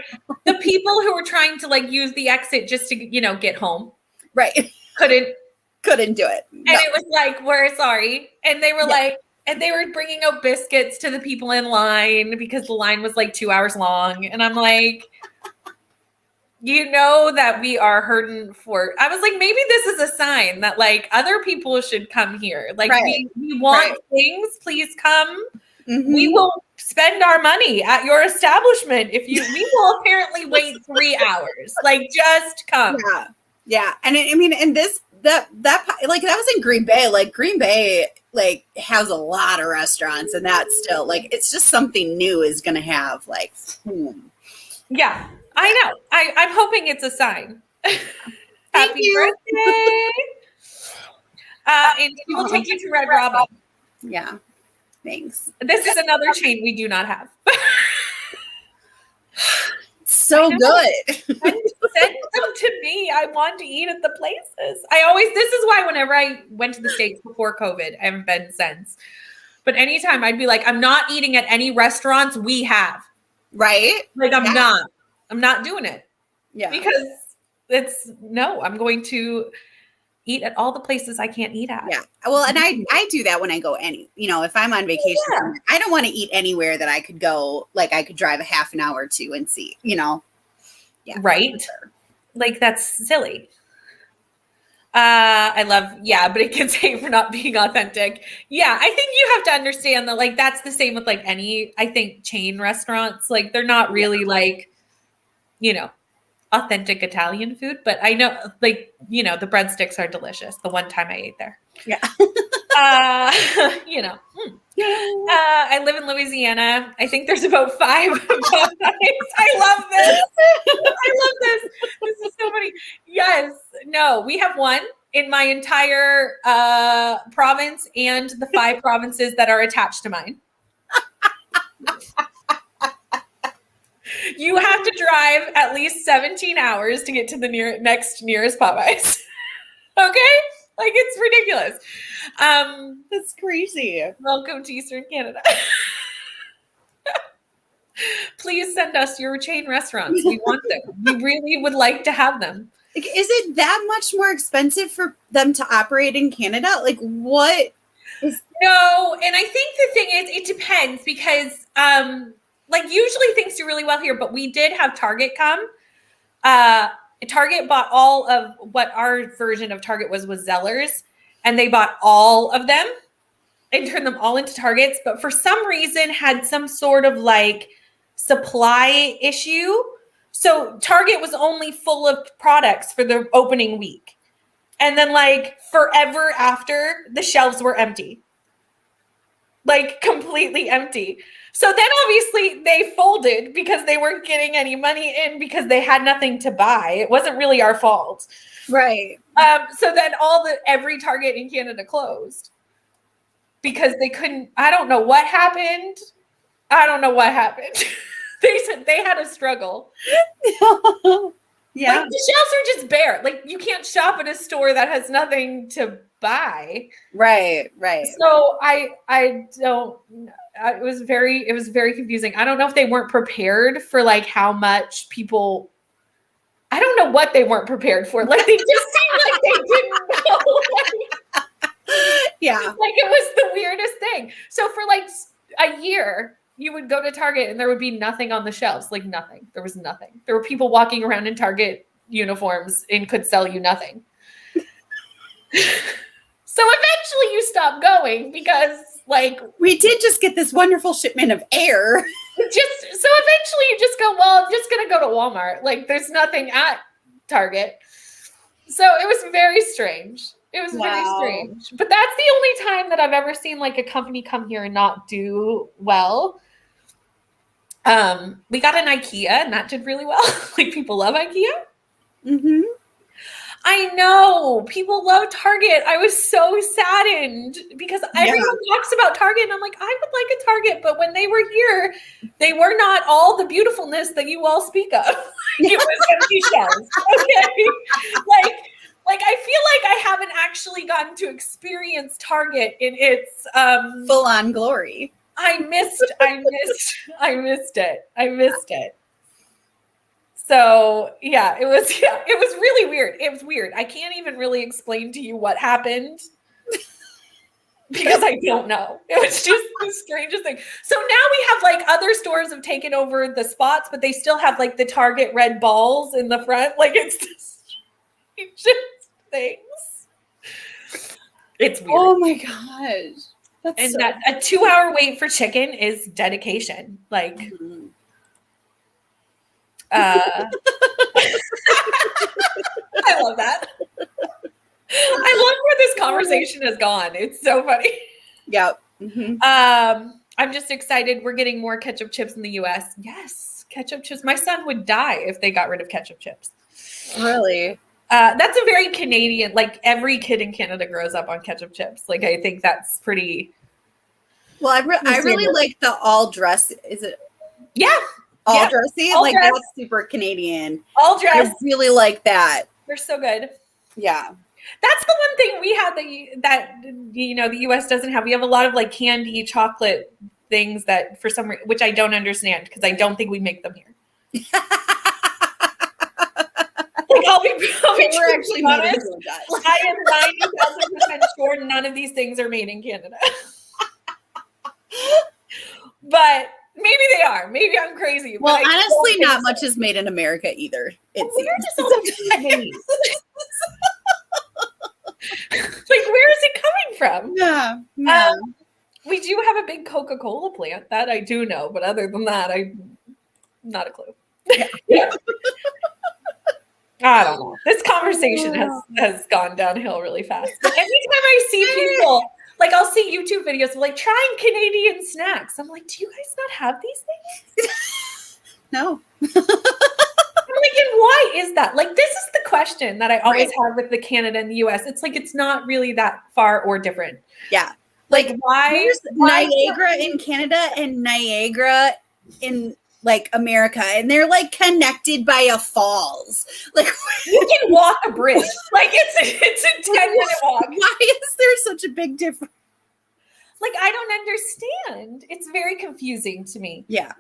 the people who were trying to like use the exit just to, get home. Right. Couldn't do it. And it was like, we're sorry. And they were like, And they were bringing out biscuits to the people in line because the line was like 2 hours long. And I'm like, you know that we are hurting for, I was like, maybe this is a sign that like other people should come here. Like we want things, please come. Mm-hmm. We will spend our money at your establishment. We will apparently wait 3 hours. Like just come. Yeah. Yeah. And I mean, and that like that was in Green Bay. Like Green Bay like has a lot of restaurants, and that's still like it's just something new is gonna have like yeah, I know. I'm hoping it's a sign. Happy birthday. And we will take you to Red Robin. Yeah. Thanks. This is another chain we do not have. So good. Send them to me. I want to eat at the places. This is why whenever I went to the States before COVID, I haven't been since. But anytime I'd be like, I'm not eating at any restaurants we have. Right. Like I'm not doing it. Yeah. Because I'm going to eat at all the places I can't eat at. Yeah. Well, and I do that when I go if I'm on vacation, I don't want to eat anywhere that I could go, like I could drive a half an hour to and see, Yeah. Right. Sure. Like that's silly. I love, but it gets hate for not being authentic. Yeah. I think you have to understand that like, that's the same with like any, I think chain restaurants, like they're not really like, authentic Italian food, but I know like, the breadsticks are delicious. The one time I ate there. Yeah. I live in Louisiana. I think there's about 5 of them. I love this. This is so funny. Yes. No, we have one in my entire province and the 5 provinces that are attached to mine. You have to drive at least 17 hours to get to the nearest Popeyes. Okay? Like it's ridiculous. That's crazy. Welcome to Eastern Canada. Please send us your chain restaurants. We want them. We really would like to have them. Like, is it that much more expensive for them to operate in Canada? Like what is No, and I think the thing is it depends because like usually things do really well here, but we did have Target come. Target bought all of what our version of Target was Zellers, and they bought all of them and turned them all into Targets, but for some reason had some sort of like supply issue. So Target was only full of products for the opening week. And then like forever after, the shelves were empty. Like completely empty. So then obviously they folded because they weren't getting any money in because they had nothing to buy. It wasn't really our fault. Right. So then every Target in Canada closed because they couldn't, I don't know what happened. They said they had a struggle. Yeah. Like the shelves are just bare. Like you can't shop at a store that has nothing to buy. Right. So I don't, it was very confusing. I don't know if they weren't prepared for like how much people, I don't know what they weren't prepared for. Like they just seemed like they didn't know. Yeah. Like it was the weirdest thing. So for like a year, you would go to Target and there would be nothing on the shelves, like nothing. There was nothing. There were people walking around in Target uniforms and could sell you nothing. So eventually you stop going because like we did just get this wonderful shipment of air. So eventually you just go, well, I'm just going to go to Walmart. Like there's nothing at Target. So it was very strange. It was very strange. But that's the only time that I've ever seen like a company come here and not do well. We got an IKEA and that did really well. Like people love IKEA. Mm-hmm. I know people love Target. I was so saddened because everyone talks about Target and I'm like, I would like a Target, but when they were here, they were not all the beautifulness that you all speak of. It was empty shelves. Okay. Like I feel like I haven't actually gotten to experience Target in its full on glory. I missed it. So yeah, it was really weird. It was weird. I can't even really explain to you what happened. because I don't know. It was just the strangest thing. So now we have like other stores have taken over the spots, but they still have like the Target red balls in the front. Like it's the strangest things. It's weird. Oh my gosh. And that a 2-hour wait for chicken is dedication. Like, I love that. I love where this conversation has gone. It's so funny. Yep. I'm just excited. We're getting more ketchup chips in the US. Yes, ketchup chips. My son would die if they got rid of ketchup chips. Really? That's a very Canadian, like every kid in Canada grows up on ketchup chips. Like I think that's pretty. Well, I really like the all dress. Is it? Yeah. All dressy? All like dress. That's super Canadian. All dress. I really like that. They're so good. Yeah. That's the one thing we have that the US doesn't have. We have a lot of like candy, chocolate things that for some reason, which I don't understand because I don't think we make them here. Like I'll be we're actually honest. I am 90,000% sure none of these things are made in Canada. But maybe they are. Maybe I'm crazy. Well, honestly, not much is made in America either. It's like, where is it coming from? Yeah. We do have a big Coca-Cola plant. That I do know. But other than that, I'm not a clue. Yeah. I don't know. This conversation has gone downhill really fast. But anytime I see people, like I'll see YouTube videos of like trying Canadian snacks. I'm like, do you guys not have these things? No. I'm like, and why is that? Like, this is the question that I always have with the Canada and the US. It's like, it's not really that far or different. Yeah. Like why? There's Niagara in Canada and Niagara in like America, and they're like connected by a falls. Like you can walk a bridge. Like it's a 10-minute walk. Why is there such a big difference? Like I don't understand. It's very confusing to me. Yeah.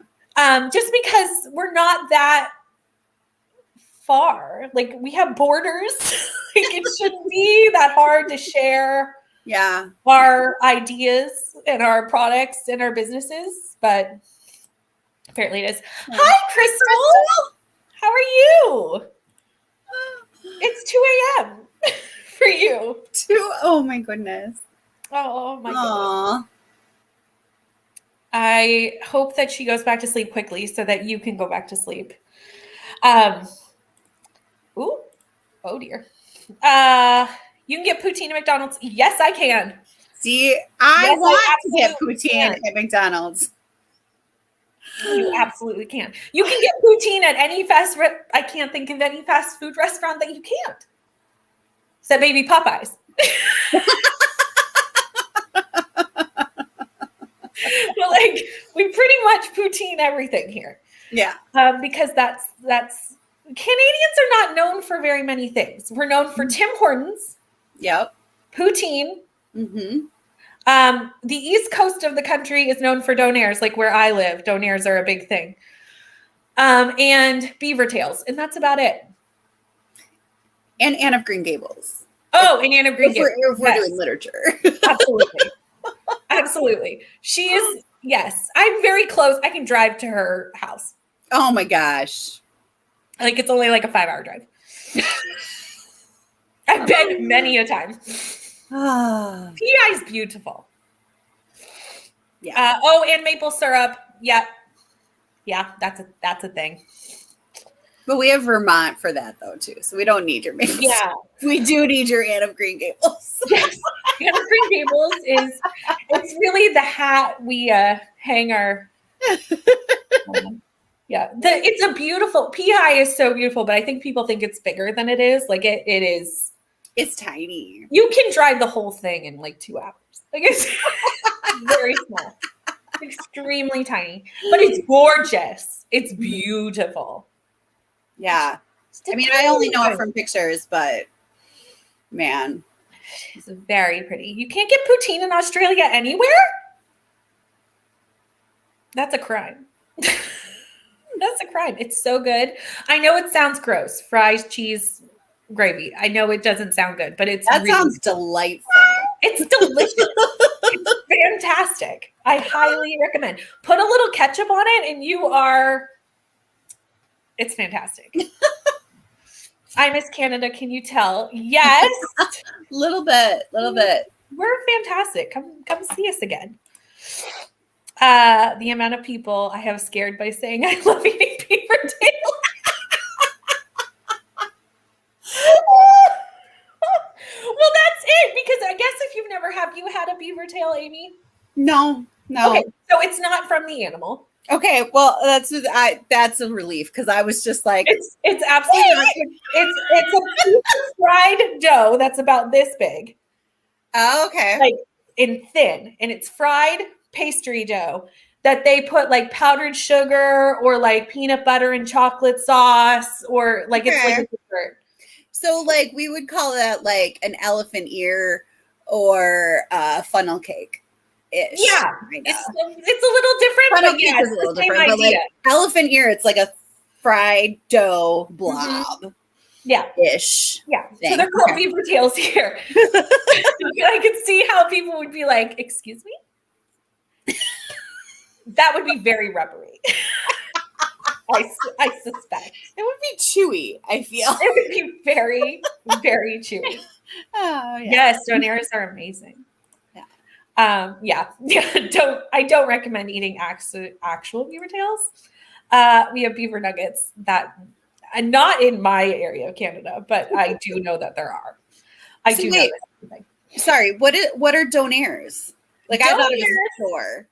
Just because we're not that far. Like we have borders. Like it shouldn't be that hard to share our ideas and our products and our businesses, but apparently it is. Hi, Crystal. How are you? It's 2 a.m. for you. Oh my goodness. Oh my goodness. I hope that she goes back to sleep quickly so that you can go back to sleep. Oh dear. You can get poutine at McDonald's. Yes, I can. See, I want to get poutine at McDonald's. You absolutely can. You can get poutine at any I can't think of any fast food restaurant that you can't. Except maybe Popeyes. But like we pretty much poutine everything here. Yeah. Because that's Canadians are not known for very many things. We're known for Tim Hortons. Yep. Poutine. Mm-hmm. The east coast of the country is known for Donaire's, like where I live. Donaire's are a big thing. And beaver tails, and that's about it. And Anne of Green Gables. Oh, and Anne of Green Gables. If we're doing literature. Absolutely. Absolutely. She is, yes. I'm very close. I can drive to her house. Oh my gosh. Like it's only like a 5-hour drive. I've been many a time. PI is beautiful. Yeah. And maple syrup. Yep. Yeah, that's a thing. But we have Vermont for that though too, so we don't need your maple. Yeah, we do need your Anne of Green Gables. Yes, Anne of Green Gables it's really the hat we hang our. Yeah, it's a beautiful PI is so beautiful, but I think people think it's bigger than it is. Like it is. It's tiny. You can drive the whole thing in like 2 hours. Like it's very small, extremely tiny, but it's gorgeous. It's beautiful. Yeah. I mean, I only know it from pictures, but man. It's very pretty. You can't get poutine in Australia anywhere? That's a crime. That's a crime. It's so good. I know it sounds gross. Fries, cheese, gravy. I know it doesn't sound good, but that sounds delightful. It's delicious. fantastic. I highly recommend. Put a little ketchup on it and it's fantastic. I miss Canada. Can you tell? Yes. Little bit. We're fantastic. Come see us again. The amount of people I have scared by saying I love eating beaver tail. Well, that's it. Because I guess if have you had a beaver tail, Amy? No. Okay, so it's not from the animal. Okay, well, that's a relief because I was just like, it's absolutely not. It's a piece of fried dough that's about this big. Oh, okay. Like in thin, and it's fried pastry dough that they put like powdered sugar or like peanut butter and chocolate sauce or like it's like a dessert. So like we would call that like an elephant ear or funnel cake. Yeah, it's a little different. Funnel cake is a little different, but like elephant ear, it's like a fried dough blob. Yeah. Ish. Yeah. Thing. So they're called beaver tails here. I could see how people would be like, excuse me? That would be very rubbery. I suspect. It would be chewy, I feel. It would be very, very chewy. Oh, yeah. Yes, Donaire's are amazing. Yeah. I don't recommend eating actual beaver tails. We have beaver nuggets that not in my area of Canada, but I do know that there are. I do know that. Sorry, what are Donaires? Like I thought it was before.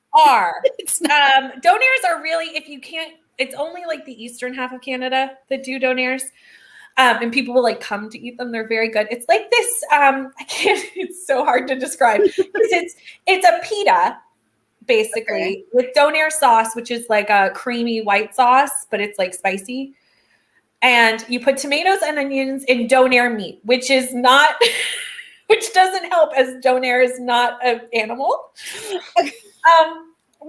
Donaires are really, if you can't, it's only like the eastern half of Canada that do Donaires. And people will like come to eat them. They're very good. It's like this, it's so hard to describe because it's a pita basically with Donaire sauce, which is like a creamy white sauce, but it's like spicy. And you put tomatoes and onions in Donaire meat, which doesn't help as Donaire is not an animal.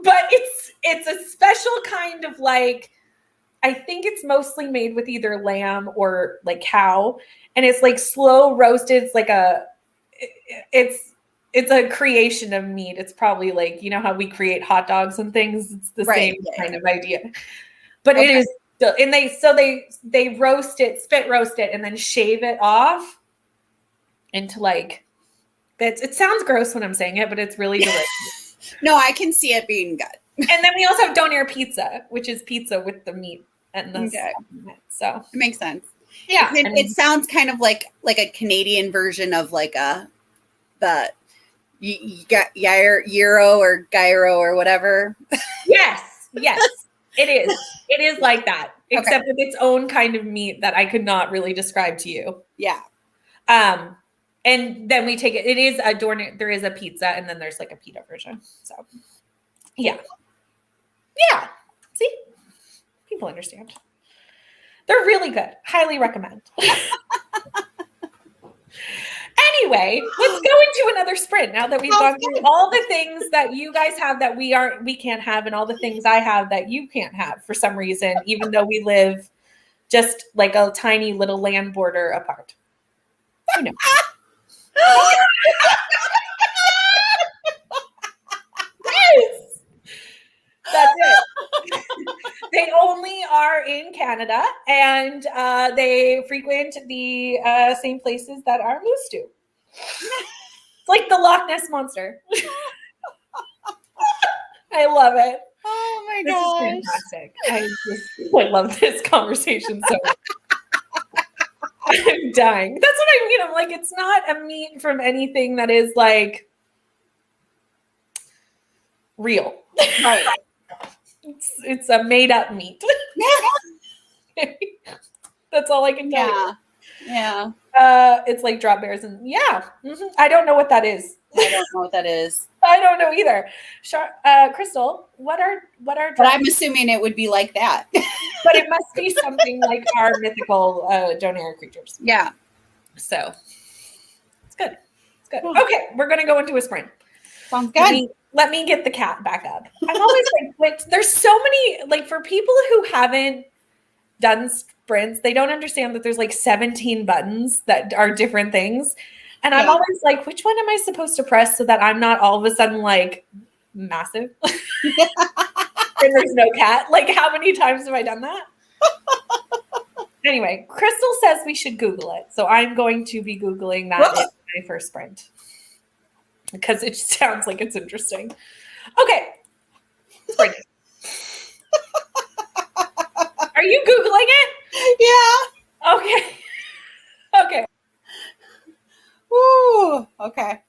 But it's a special kind of like, I think it's mostly made with either lamb or like cow, and it's like slow roasted. It's like it's a creation of meat. It's probably like, you know how we create hot dogs and things. It's the same kind of idea, but it is. And they roast it, spit roast it, and then shave it off into like. It sounds gross when I'm saying it, but it's really delicious. No, I can see it being good. And then we also have Donaire Pizza, which is pizza with the meat and the so it makes sense. Yeah, it sounds kind of like a Canadian version of like the gyro or gyro or whatever. Yes, it is. It is like that, except with its own kind of meat that I could not really describe to you. Yeah. And then we take it. It is a Donaire. There is a pizza, and then there's like a pita version. So, yeah. See, people understand. They're really good. Highly recommend. Anyway, let's go into another sprint now that we've gone through all the things that you guys have that we can't have, and all the things I have that you can't have for some reason, even though we live just like a tiny little land border apart. You know. Yes. That's it. They only are in Canada, and they frequent the same places that our moose do. It's like the Loch Ness Monster. I love it. Oh my gosh. This is fantastic. I love this conversation so much. I'm dying. That's what I mean. I'm like, it's not a meat from anything that is like real. Right. It's a made up meat. That's all I can tell you. Yeah. It's like drop bears and I don't know what that is. I don't know what that is. I don't know either. Crystal, what are But I'm assuming it would be like that. But it must be something like our mythical Donaire creatures. Yeah. So it's good. It's good. Okay, we're gonna go into a sprint. Sounds good. Let me get the cat back up. I'm always like, there's so many, like for people who haven't done sprints, they don't understand that there's like 17 buttons that are different things. And I'm always like, which one am I supposed to press so that I'm not all of a sudden like massive? And there's no cat. Like, how many times have I done that? Anyway, Crystal says we should Google it. So I'm going to be Googling that in my first sprint because it sounds like it's interesting. Okay. Sprint. Are you Googling it? Yeah. Okay. Okay. Ooh, okay.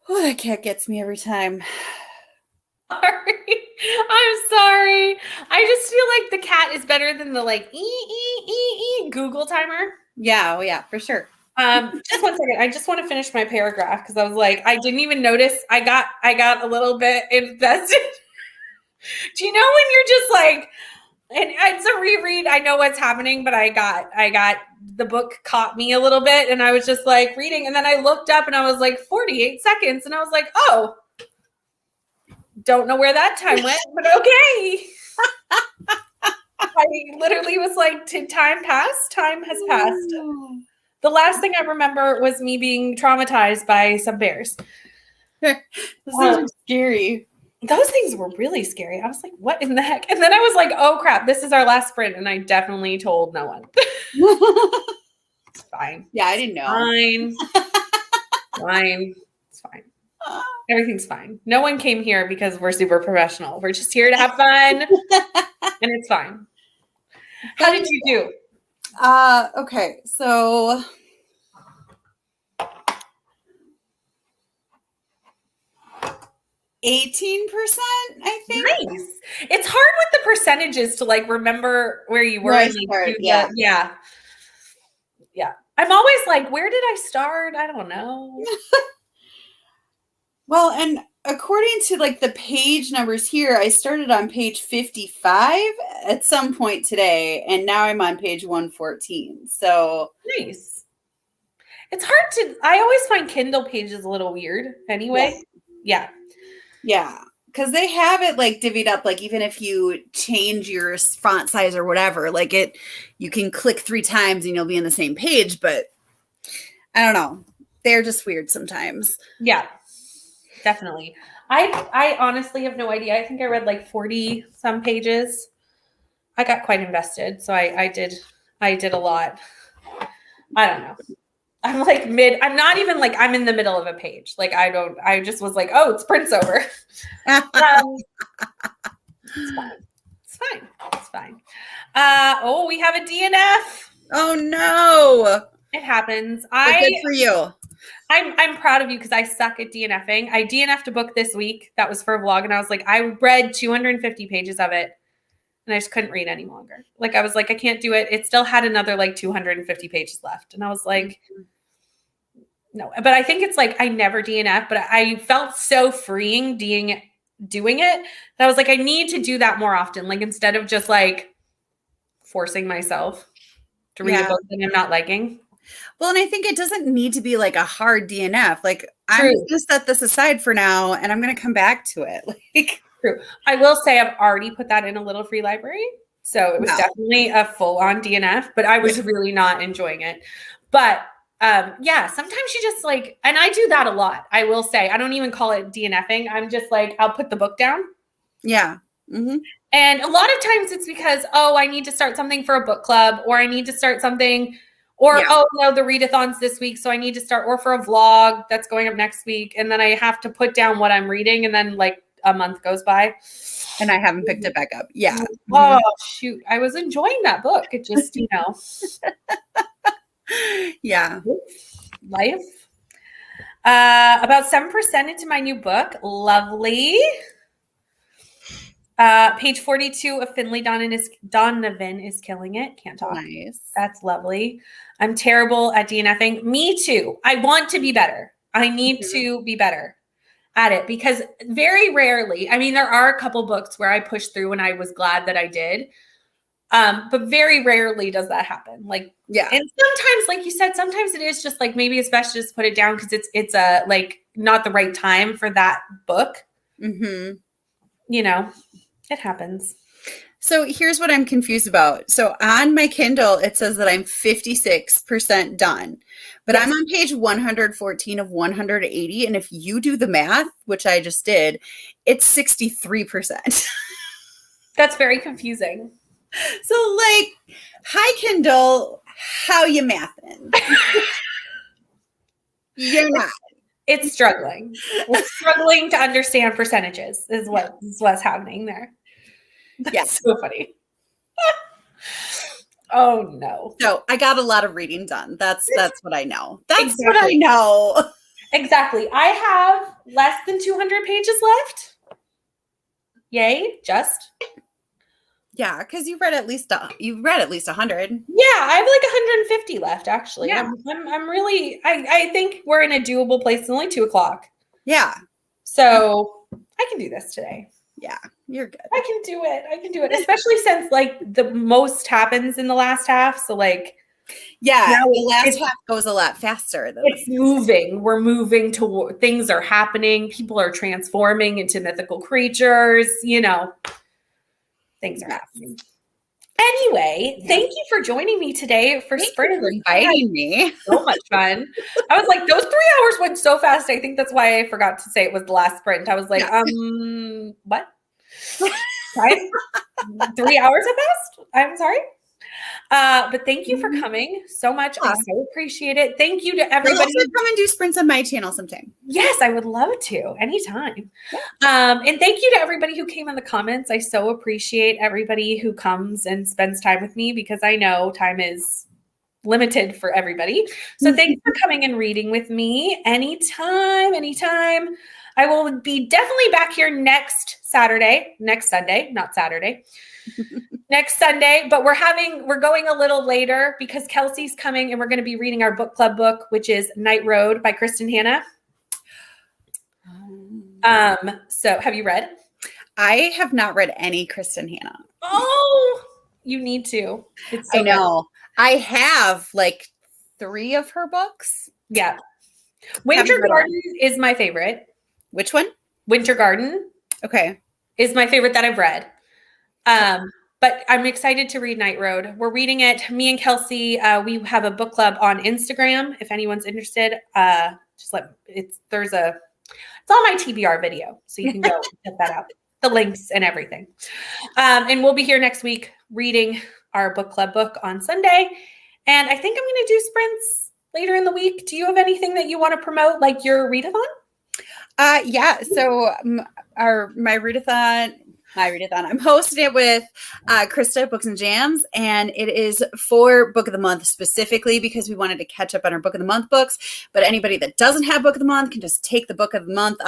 Oh, that cat gets me every time. Sorry. I'm sorry. I just feel like the cat is better than the like Google timer. Yeah, oh yeah, for sure. Just one second. I just want to finish my paragraph because I was like, I didn't even notice. I got a little bit invested. Do you know when you're just like, and it's a reread. I know what's happening, but I got the book caught me a little bit, and I was just like reading, and then I looked up, and I was like 48 seconds, and I was like, oh, don't know where that time went, but okay. I literally was like, did time pass? Time has passed. The last thing I remember was me being traumatized by some bears. Those things are scary. Those things were really scary. I was like, what in the heck? And then I was like, oh crap, this is our last sprint. And I definitely told no one. It's fine. Yeah, I didn't know. Fine. Fine. It's fine. Everything's fine. No one came here because we're super professional. We're just here to have fun. And it's fine. How did you do? Okay, so 18%, I think. Nice. It's hard with the percentages to like remember where you were. And, like, yeah. I'm always like, where did I start? I don't know. Well, and according to like the page numbers here, I started on page 55 at some point today, and now I'm on page 114. So nice. It's hard to, I always find Kindle pages a little weird anyway. Yeah. Because they have it like divvied up, like even if you change your font size or whatever, like you can click 3 times and you'll be in the same page, but I don't know. They're just weird sometimes. Yeah, definitely. I honestly have no idea. I think I read like 40 some pages. I got quite invested. So I did a lot. I don't know. I'm like I'm not even like, I'm in the middle of a page. Like I just was like, oh, sprint's over. It's fine. Oh, we have a DNF. Oh no. It happens. Good for you. I'm proud of you because I suck at DNFing. I DNF'd a book this week that was for a vlog, and I was like, I read 250 pages of it, and I just couldn't read any longer. Like I was like, I can't do it. It still had another like 250 pages left, and I was like, no. But I think it's like I never DNF, but I felt so freeing doing it that I was like, I need to do that more often. Like instead of just like forcing myself to read a book that I'm not liking. Well, and I think it doesn't need to be like a hard DNF. Like I'm going to set this aside for now, and I'm going to come back to it. Like, true. I will say I've already put that in a little free library, so it was definitely a full-on DNF. But I was really not enjoying it. But sometimes you just like, and I do that a lot. I will say I don't even call it DNFing. I'm just like, I'll put the book down. Yeah. Mm-hmm. And a lot of times it's because, oh, I need to start something for a book club, or I need to start something. Or, oh, no, the readathon's this week, so I need to start, or for a vlog that's going up next week. And then I have to put down what I'm reading, and then like a month goes by. And I haven't picked it back up. Yeah. Oh, shoot. I was enjoying that book. It just, Yeah. Life. About 7% into my new book. Lovely. Page 42 of Finley Donovan is killing it. Can't talk. Nice. That's lovely. I'm terrible at DNFing. Me too. I want to be better. I need to be better at it because very rarely, I mean, there are a couple books where I pushed through and I was glad that I did. But very rarely does that happen. Like, yeah. And sometimes, like you said, sometimes it is just like, maybe it's best to just put it down because it's a like not the right time for that book. Mm-hmm. It happens. So here's what I'm confused about. So on my Kindle, it says that I'm 56% done, but I'm on page 114 of 180. And if you do the math, which I just did, it's 63%. That's very confusing. So like, hi Kindle, how you mathing? You're not. It's struggling. It's struggling to understand percentages is what's happening there. That's so funny. Oh no. So I got a lot of reading done. That's what I know. That's what I know. Exactly. I have less than 200 pages left. Yay, just. Yeah, because you read at least 100. Yeah, I have like 150 left, actually. Yeah. I'm really, I think we're in a doable place. It's only 2:00. Yeah. So I can do this today. Yeah, you're good. I can do it. Especially since like the most happens in the last half. So like, yeah, the last half goes a lot faster than it's moving. We're moving toward, things are happening. People are transforming into mythical creatures, things are happening. Anyway, thank you for joining me today for Sprint. For inviting me. So much fun. I was like, those 3 hours went so fast. I think that's why I forgot to say it was the last sprint. I was like, what? 3 hours have passed? I'm sorry. But thank you for coming so much. I so appreciate it. Thank you to everybody. Also come and do sprints on my channel sometime. Yes, I would love to anytime. Yeah. And thank you to everybody who came in the comments. I so appreciate everybody who comes and spends time with me because I know time is limited for everybody. So thanks for coming and reading with me anytime. I will be definitely back here next Sunday, not Saturday. Next Sunday, but we're going a little later because Kelsey's coming and we're going to be reading our book club book, which is Night Road by Kristen Hanna. So have you read? I have not read any Kristen Hanna. Oh, you need to. It's so I know. Good. I have like 3 of her books. Yeah. Winter Garden is my favorite. Which one? Winter Garden. Okay. Is my favorite that I've read. But I'm excited to read Night Road. We're reading it. Me and Kelsey, we have a book club on Instagram. If anyone's interested, it's on my TBR video. So you can go check that out. The links and everything. And we'll be here next week reading our book club book on Sunday. And I think I'm going to do sprints later in the week. Do you have anything that you want to promote, like your readathon? Yeah. So my readathon, I'm hosting it with Krista Books and Jams, and it is for Book of the Month specifically because we wanted to catch up on our Book of the Month books. But anybody that doesn't have Book of the Month can just take the Book of the Month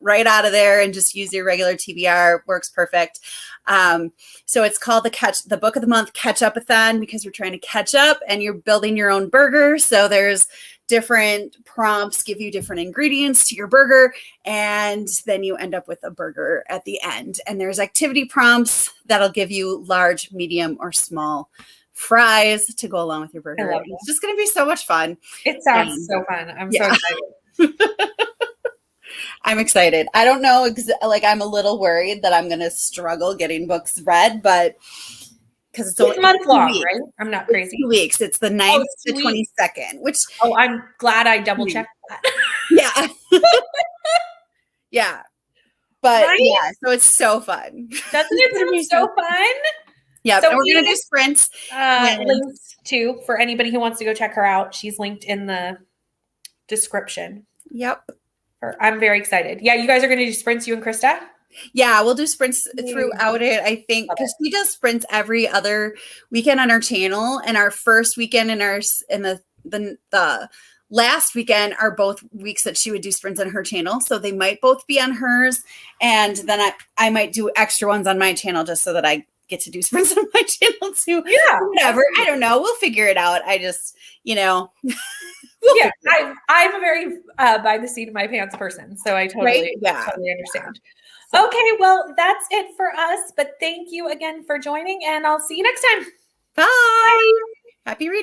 right out of there and just use your regular TBR. Works perfect. So it's called the Book of the Month Catch-Up-a-thon because we're trying to catch up and you're building your own burger. So there's different prompts, give you different ingredients to your burger, and then you end up with a burger at the end. And there's activity prompts that'll give you large, medium, or small fries to go along with your burger. It's just going to be so much fun. It sounds so fun. I'm so excited. I'm excited. I don't know, I'm a little worried that I'm going to struggle getting books read, but because it's only a month long, right? I'm not crazy. 2 weeks. It's the 9th to 22nd, which... Oh, I'm glad I double checked that. Yeah. Yeah. But yeah, so it's so fun. Doesn't it sound so fun? Yeah, so and we're going to do sprints. Links too, for anybody who wants to go check her out. She's linked in the description. Yep. I'm very excited. Yeah, you guys are going to do sprints, you and Krista? Yeah, we'll do sprints throughout it, I think, because we do sprints every other weekend on our channel, and our first weekend and the last weekend are both weeks that she would do sprints on her channel, so they might both be on hers, and then I might do extra ones on my channel just so that I get to do sprints on my channel too. Yeah, whatever. I don't know. We'll figure it out. I just, I'm a very by the seat of my pants person, so I totally understand. Okay, well, that's it for us. But thank you again for joining, and I'll see you next time. Bye. Happy reading.